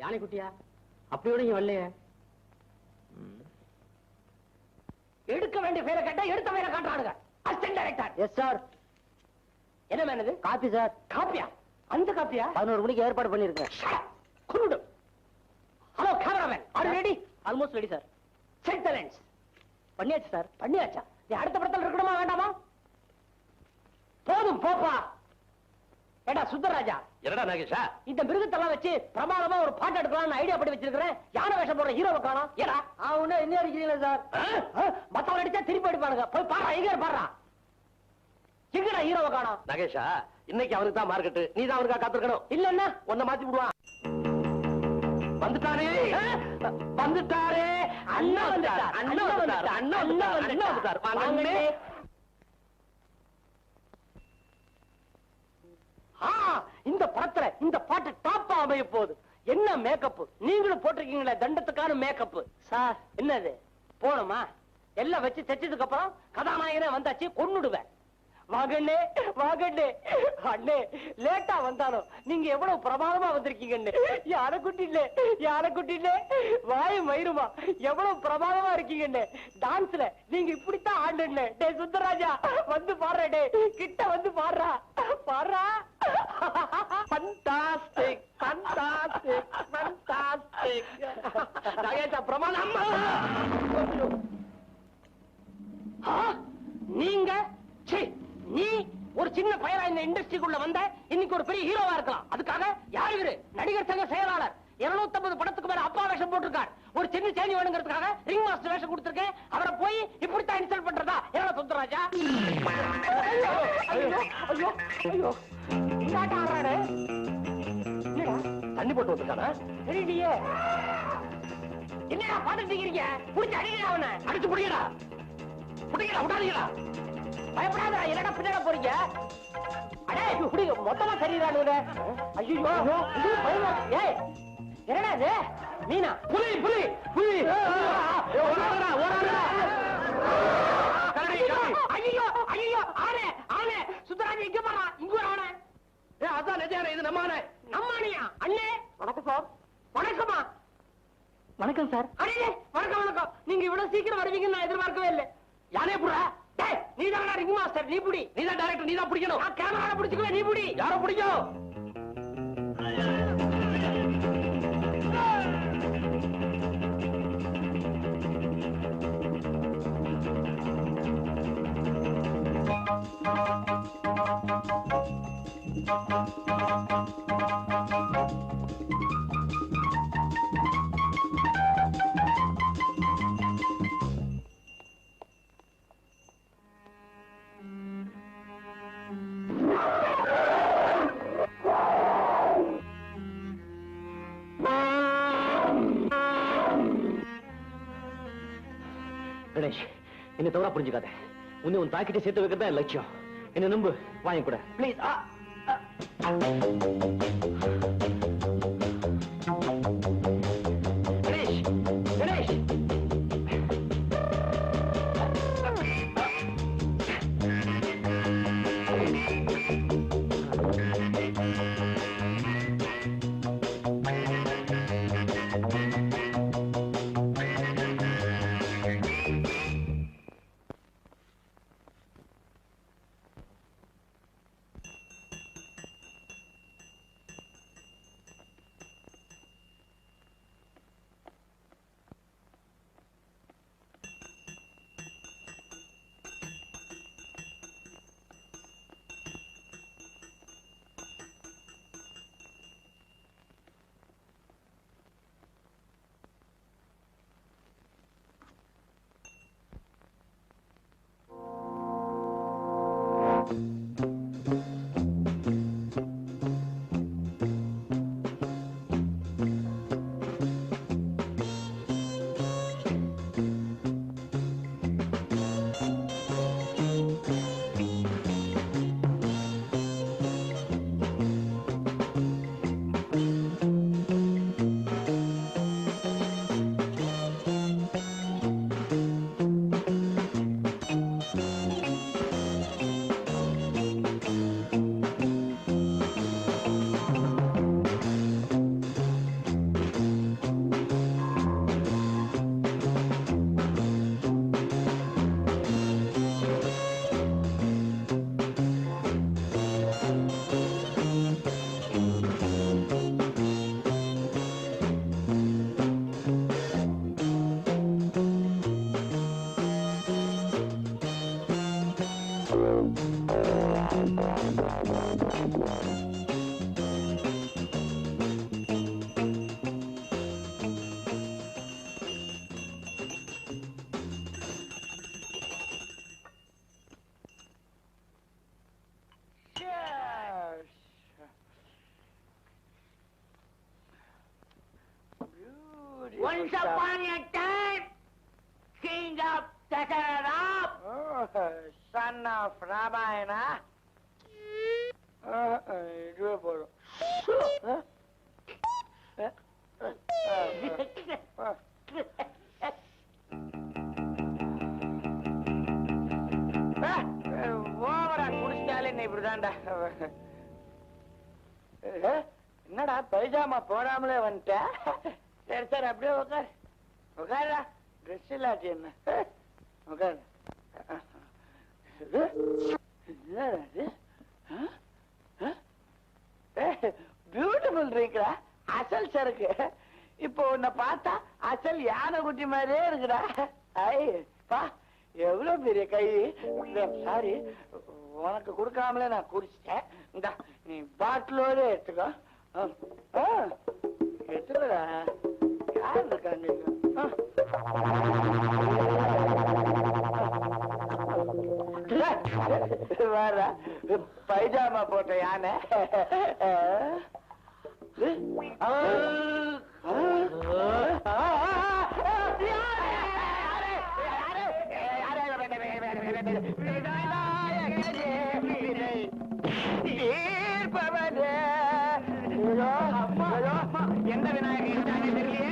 யானைக்குட்டியா? அப்படியோட இங்க வரலையே. எடுக்க வேண்டிய பேரை கேட்டா எடுத்த பேரை காட்டுறானுங்க. Assistant director. Yes sir. என்ன மேனது? Copy sir. காப்பியா? அந்த காப்பியா? 11 மணிக்கு ஏற்பாடு பண்ணிருக்கேன். குருடு. Hello cameraman, are you ready? Almost ready sir. Set the lens. பண்ணியாச்சு சார். பண்ணியாச்சா? நீ அடுத்த படத்துல இருக்கணுமா வேண்டாமா? போதும் போப்பா. ஏடா சுந்தரராஜா. என்னடா நாகேஷா? இந்த மிருகத்தெல்லாம் வச்சு பிரமாதமா ஒரு பாட்டு எடுக்கலாம்னு ஐடியா பண்ணி வச்சிருக்கிறேன். யானை வேஷம் போடுற ஹீரோவை காணோம். ஏடா அவனே என்ன அடிக்கிறீங்களா சார்? மத்தவங்க அடிச்சா திருப்பி அடிப்பானுங்க. போய் பாரு, எங்க பாடுறா. எங்கடா ஹீரோவை காணோம்? நாகேஷா, இன்னைக்கு அவருக்கு தான் மார்க்கெட். நீ தான் அவருக்கா காத்திருக்கணும். இல்லன்னா உன்னை மாத்தி விடுவான். வந்துட்டாரே வந்துட்டாரே அண்ணா வந்துட்டார். அண்ணா வந்துட்டார். அண்ணா வந்துட்டார். அண்ணா வந்துட்டார். வாங்கண்ணே. இந்த படத்துல இந்த பாட்டு டாப்பா அமைய போகுது. என்ன மேக்கப் நீங்களும் போட்டிருக்கீங்களே, தண்டத்துக்கான மேக்கப் சார். என்னது போணுமா? எல்லாம் வச்சு தைச்சதுக்கு அப்புறம் கதாநாயகனே வந்தாச்சு, கொன்னுடுவேன். வாங்கண்ணே வாங்கண்ணே. அண்ணே லேட்டா வந்தாலும் நீங்க எவ்வளவு பிரமாதமா வந்திருக்கீங்கன்னு. யானைக்குட்டிலே யானைக்குட்டிலே வாய் மயிருமா எவ்வளவு பிரமாதமா இருக்கீங்கன்னு. டான்ஸ்ல நீங்க இப்படித்தான் ஆடுன்னு. டே சுந்தரராஜா வந்து பாடுற. டே கிட்ட வந்து பாடுறா பாடுறா. Fantastic fantastic fantastic. நாகேஷா பிரமாதம். நீங்க நீ ஒரு சின்ன பையனா இந்த இண்டஸ்ட்ரிக்குள்ள வந்த இன்னைக்கு ஒரு பெரிய ஹீரோவா இருக்கலாம். அதுக்காக யாரு இவரு? நடிகர் சங்க செயலாளர். 250 படத்துக்கு மேல அப்பா வேஷம் போட்டிருக்கார். ஒரு சின்ன சேனி வேணுங்கிறதுக்காக ரிங் மாஸ்டர் வேஷம் கொடுத்திருக்கேன். அவரை போய் இப்படித்தான் இன்சல்ட் பண்றதா? என்ன சுந்தரராஜா? ஐயோ ஐயோ ஐயோ ஆடுறாரு. என்னடா தண்ணி போட்டு வந்துட்டானா? தெரியலையே. என்னடா பாத்துட்டு இருக்கீங்க? புடிச்சு அடிக்கடா அவனை. அடிச்சு புடிக்கடா புடிக்கடா விடாதீங்களா. பயப்படாத. என்னடா பின்னாட போறீங்க? அடே புடிங்க மொத்தமா சரிதானுங்க. ஐயோ ஏய் என்னடா இது மீனா புலி புலி புலி ஐயோ ஐயோ ஆனே ஆனே சுத்தராஜ் இங்க பாரா இங்க ஒரு ஆனே அதான் நிஜானே இது நம்ம ஆனே நம்ம ஆனையா அண்ணே வணக்கம் சார் வணக்கமா வணக்கம் சார் அடே வணக்கம் வணக்கம் நீங்க இவ்வளவு சீக்கிரம் வருவீங்கன்னு நான் எதிர்பார்க்கவே இல்லை யாரே புறா டேய் நீ தான் ரிங் மாஸ்டர் நீ புடி நீ தான் டைரக்டர் நீ தான் பிடிக்கணும் நான் கேமரால பிடிச்சுக்குவே நீ புடி யார பிடிக்கும் கணேஷ் என்ன தவறா புரிஞ்சுக்காத உன்னை உன் தாக்கிட்ட சேர்த்து வைக்கிறதா என் லட்சியம் என்ன நம்பு வாங்கி கூட please Ganesh Ganesh Once upon a time, king of Dasaratha, son of Ramayana. ஓவரா குடிச்சாலே நீ இப்படிதான்டா. என்னடா பைஜாமா போடாமலே வந்துட்ட? சரி சரி அப்படியே உட்காரு உட்காரா ட்ரெஸ் இல்லாட்டி என்ன உட்காரு பியூட்டிஃபுல் ட்ரிங்க்டா அசல் சரக்கு இப்போ உன்னை பார்த்தா அசல் யானை குட்டி மாதிரியே இருக்குடா ஐ பா எவ்வளவு பெரிய கை சாரி உனக்கு கொடுக்காமலே நான் குடிச்சிட்டேன் இந்த நீ பாட்டிலோட எடுத்துக்கோ எடுத்துக்கடா யார் இருக்காங்க வேற பைஜாமா போட்ட யானை எந்த விநாயகர் தெரியலையே.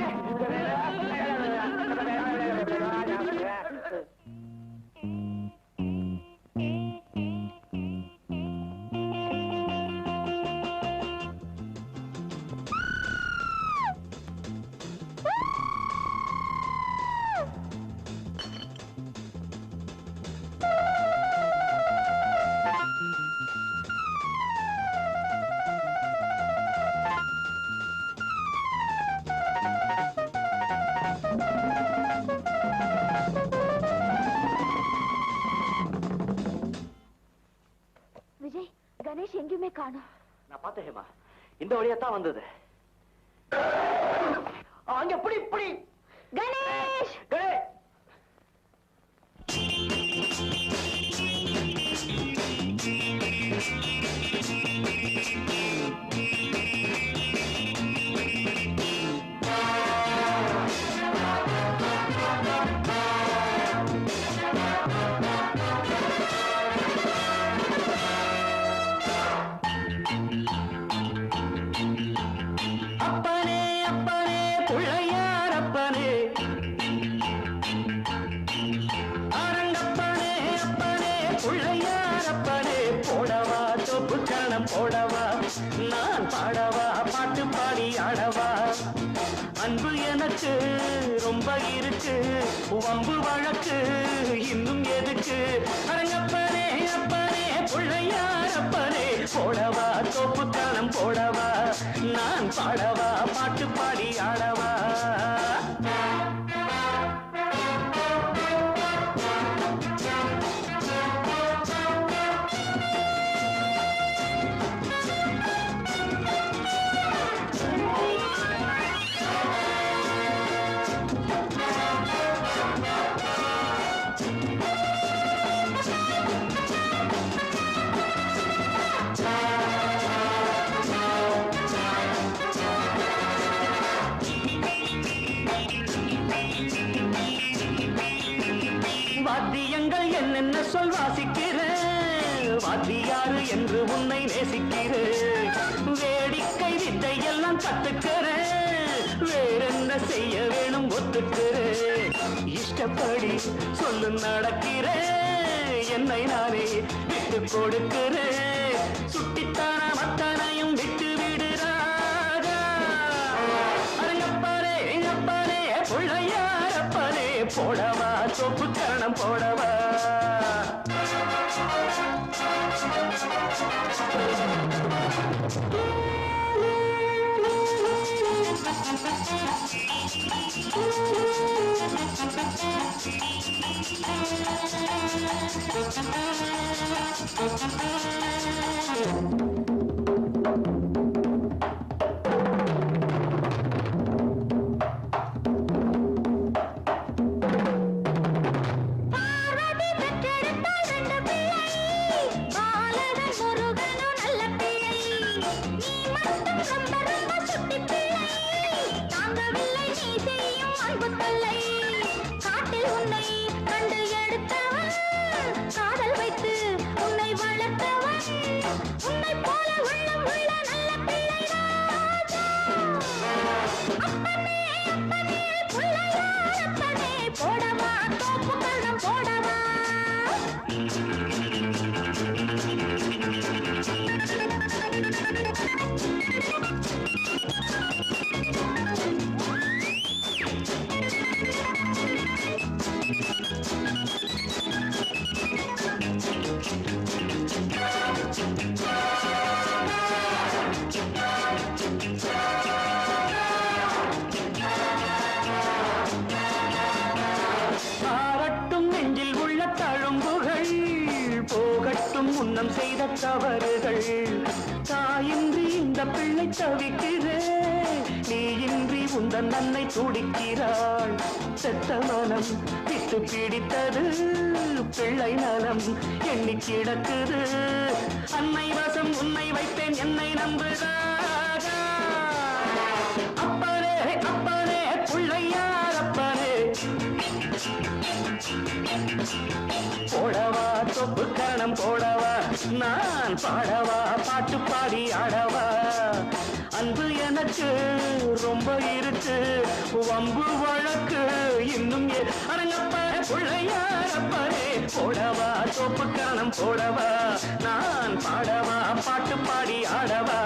விஜய், கணேஷ் எங்கேயுமே காணோம். நான் பார்த்தேன் ஹேமா, இந்த வழியா தான் வந்தது. அங்க எப்படி இப்படி கணேஷ்! அப்பனே அப்பனே பிள்ளையார் அப்பனே, அரங்கப்பனே அப்பனே பிள்ளையார் அப்பனே, போடவா தொப்பு கரணம் போடவா, நான் பாடவா பாட்டு பாடி ஆடவா, அன்பு எனக்கு ரொம்ப இருக்கு, வம்பு வழக்கு இன்னும் எதுக்கு, அரங்கப்பனே அப்பனே பிள்ளையார் அப்பனே, போடவா தொப்பு கரணம் போடவா, நான் பாடவா பாட்டு பாடி ஆடவா. வாத்தியங்கள் என்னென்ன சொல் வாசிக்கிறேன், வாத்தியாரு என்று உன்னை நேசிக்கிறேன், வேடிக்கை வித்தை எல்லாம் கத்துக்கிறேன், வேறென்ன செய்ய வேணும் ஒத்துக்கிறேன், இஷ்டப்படி சொல்லு நடக்கிறேன், என்னை நானே விட்டு கொடுக்கிறேன், சுட்டித்தான மத்தனையும் விட்டு விடுறாரா, அரங்கப்பனே அப்பனே பிள்ளையார் அப்பனே, போடவா தொப்பு கரணம் போடவா. முன்னம் செய்த தவறுகள் தாயின்றி இந்த பிள்ளை தவிக்கிறேன், நீயின்றி உந்தன் அன்னை துடிக்கிறாள், செத்த மனம் விட்டு பிடித்தது பிள்ளை நலம் எண்ணி கிடக்குது, அன்னை வசம் உன்னை வைத்தேன் என்னை நம்புகிறாரா, அப்பனே அப்பனே பிள்ளையார் அப்பனே, போடவா தொப்பு கரணம் போடவா, நான் பாடவா பாட்டு பாடி ஆடவா, அன்பு எனக்கு ரொம்ப இருக்கு வம்பு வழக்கு இன்னும் அரங்கப்ப பிள்ளையாரப்பரே போடவா தோப்பு கரணம் போடவா நான் பாடவா பாட்டு பாடி ஆடவா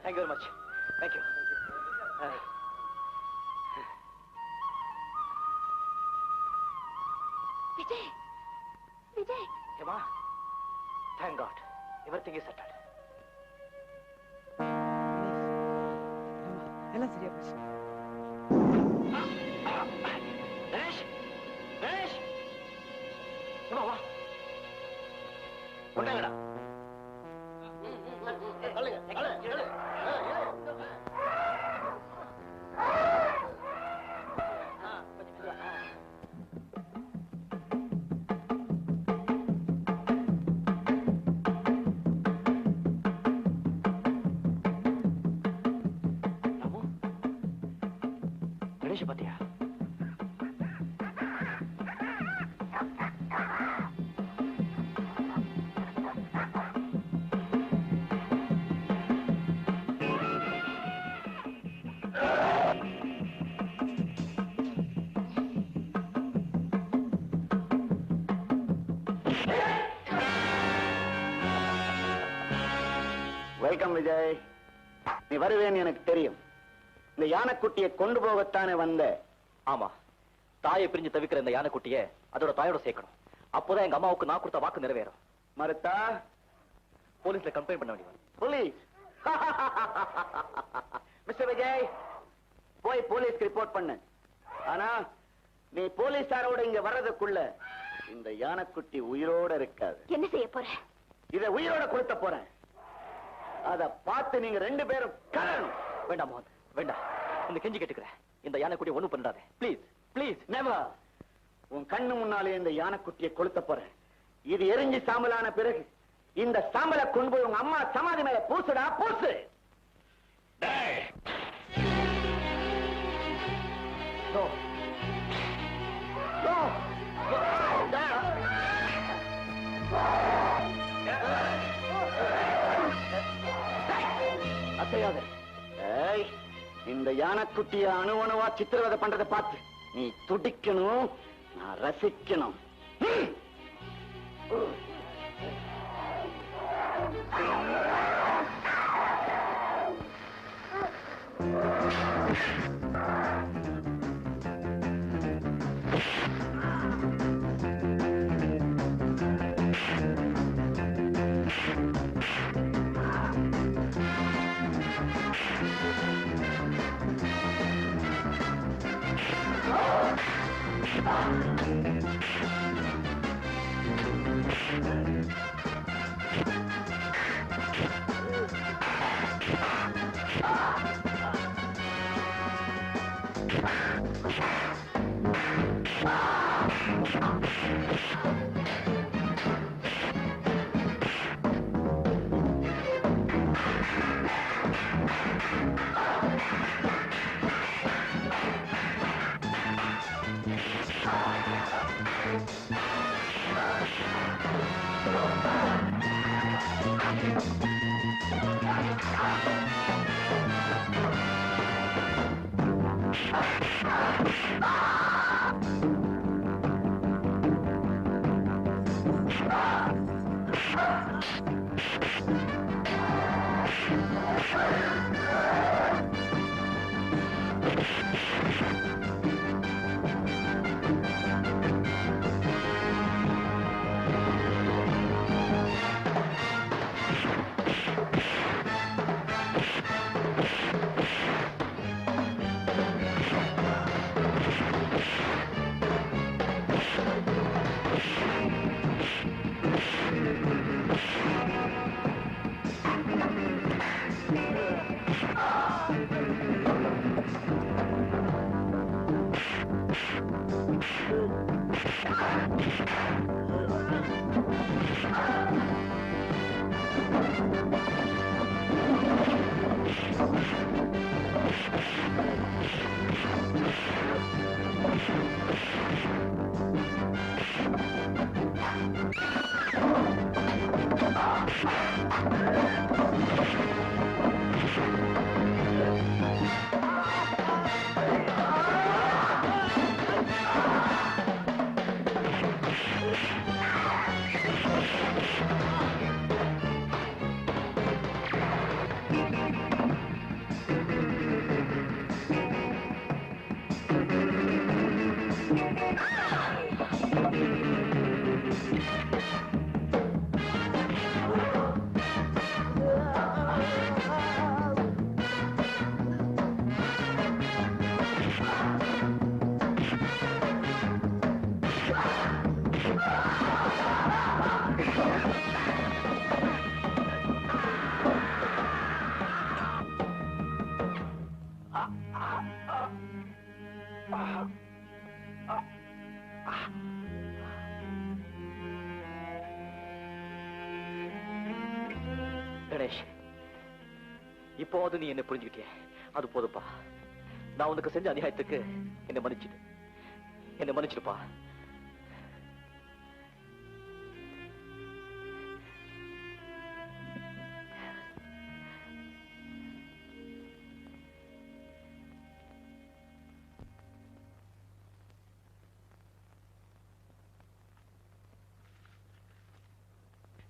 Thank you very much. Thank you. Vijay! Vijay! Emma, thank God. Everything is settled. எல்லாம் சரியா போச்சு. Ganesh! Ganesh! Emma, வா. கொண்டாங்கடா. கணேஷ் பாத்தியா? வெல்கம் விஜய். நீ வருவேன்னு எனக்கு தெரியும். இந்த யானைக்குட்டியை கொண்டு போகத்தானே வந்த? ஆமா, தாயை பிரிஞ்சு தவிக்கிற இந்த யானைக்குட்டியை அதோட தாயோட சேர்க்கணும். அப்போதான் எங்க அம்மாவுக்கு நான் கொடுத்த வாக்கு நிறைவேறும். மறுத்தா போலீஸ்ல கம்ப்ளைண்ட் பண்ண வேண்டியது. போலீஸ்? மிஸ்டர் விஜய், போய் போலீஸ்க்கு ரிப்போர்ட் பண்ணு. ஆனா நீ போலீஸாரோட இங்க வர்றதுக்குள்ள இந்த யானைக்குட்டி உயிரோட இருக்காது. என்ன செய்ய போற? இத உயிரோட கொடுத்த போறேன். அத பார்த்து நீங்க ரெண்டு பேரும் கலரணும். வேண்டாம் மோகன், வேண்டாம். இந்த கெஞ்சி கேட்டுக்கிறேன். இந்த யானைக்குட்டியை ஒண்ணும் பண்ணாதே ப்ளீஸ் ப்ளீஸ். நெவர். உன் கண்ணு முன்னாலே இந்த யானைக்குட்டியை கொளுத்த போறேன். இது எரிஞ்சு சாம்பலான பிறகு இந்த சாம்பலை கொண்டு போய் உங்க அம்மா சமாதி மேல பூசுடா, பூசு. No. No. அசையாதே. ஏய், இந்த யானைக்குட்டிய அணுவணுவா சித்திரவதை பண்றதை பார்த்து நீ துடிக்கணும், நான் ரசிக்கணும். கணேஷ், இப்போது நீ என்ன புரிஞ்சுக்கிட்டிய, அது போதுப்பா. நான் உனக்கு செஞ்ச அநியாயத்துக்கு என்ன மன்னிச்சிடுப்பா.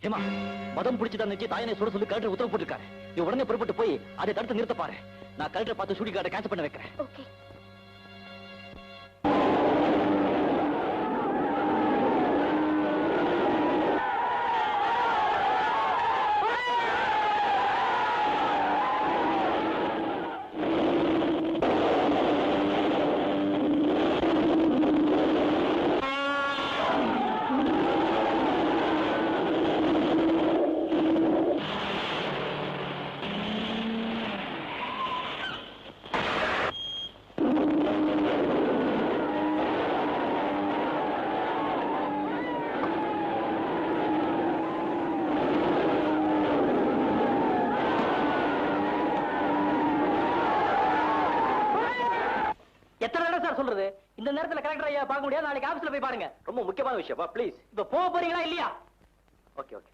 ஏமா, மதம் பிடிச்சுதான் நினைச்சு தாயனை சுட சொல்லி கலெக்டர் உத்தரவு போட்டிருக்காரு. நீ உடனே புறப்பட்டு போய் அதை தடுத்து நிறுத்த பாரு. நான் கலெக்டர் பார்த்து ஷூட்டிங் கார்டை கேன்சல் பண்ண வைக்கிறேன். ஓகே. சார் சொல்றது? இந்த நேரத்துல கலெக்டர் ஐயா பார்க்க முடியாது, நாளைக்கு ஆபீஸ்ல போய் பாருங்க. ரொம்ப முக்கியமான விஷயம், ப்ளீஸ். இப்ப போக போறீங்களா இல்லையா? Okay okay.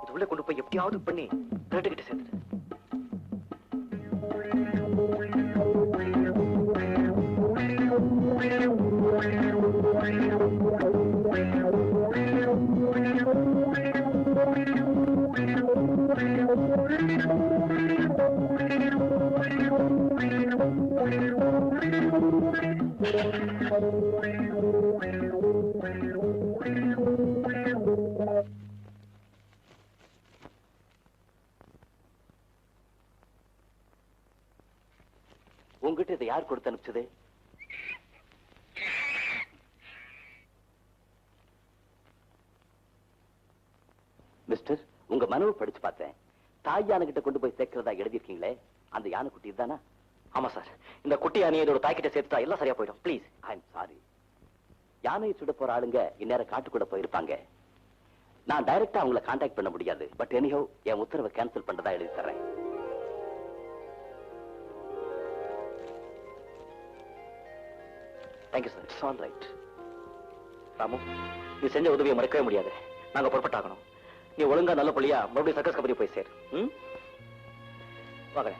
இது உள்ள கொண்டு போய் எப்படியாவது பண்ணி கிட்ட சேர்த்துட்டு. உங்ககிட்ட இதை யார் கொடுத்து அனுப்பிச்சது? மிஸ்டர், உங்க மனுவை படிச்சு பார்த்தேன். தாய் யானை கிட்ட கொண்டு போய் சேர்க்கிறதா எழுதிருக்கீங்களே, அந்த யானை குட்டி இதுதானா? ஆமா சார். இந்த குட்டி யானையை இதோட தாய்கிட்ட சேர்த்துட்டா எல்லாம் சரியா போயிடும். ப்ளீஸ். I am sorry. யானையை சுட போற ஆளுங்க இந்நேரம் காட்டுக்குள்ள போயிருப்பாங்க. நான் டைரக்டா அவங்களை கான்டாக்ட் பண்ண முடியாது. பட் எனிஹோ என் உத்தரவை கேன்சல் பண்றதா எழுதி தர்றேன். Thank you sir. It's all right. Ramu, நீ செஞ்ச உதவியை மறக்கவே முடியாது. நாங்க புறப்பட்டாகணும். நீ ஒழுங்கா நல்ல பள்ளியா மறுபடியும் சர்க்கஸ் கம்பெனி போய் சேர். வாங்க.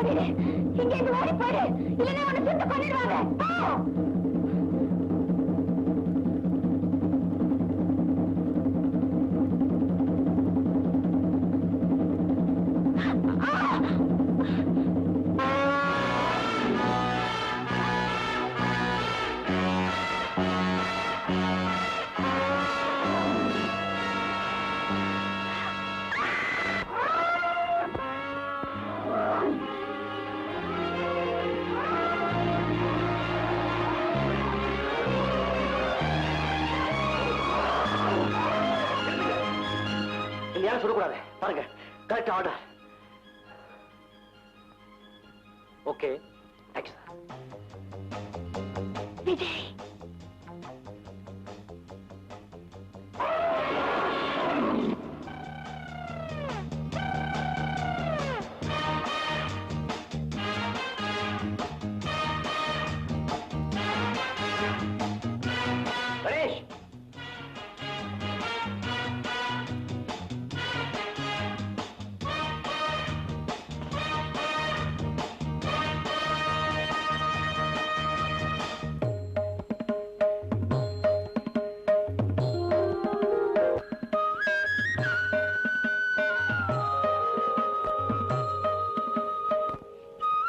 ஓடிடு, இங்க இருந்து ஓடி போயிடு, இல்லைன்னா உன்னை சுட்டு கொன்னிடுவாங்க. போ. யாரும் சொல்லக்கூடாது. பாருங்க, correct order. Okay, thank you sir. Vijay, Ganesh,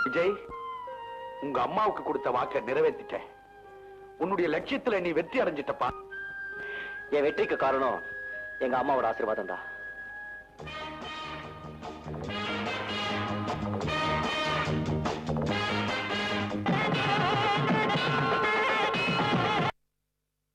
Vijay, உங்க அம்மாவுக்கு கொடுத்த வாக்கை நிறைவேற்றிட்டேன். உன்னுடைய லட்சியத்துல நீ வெற்றி அடைஞ்சிட்டப்பா. என் வெற்றிக்கு காரணம் எங்க அம்மாவோட ஆசீர்வாதம் தான்.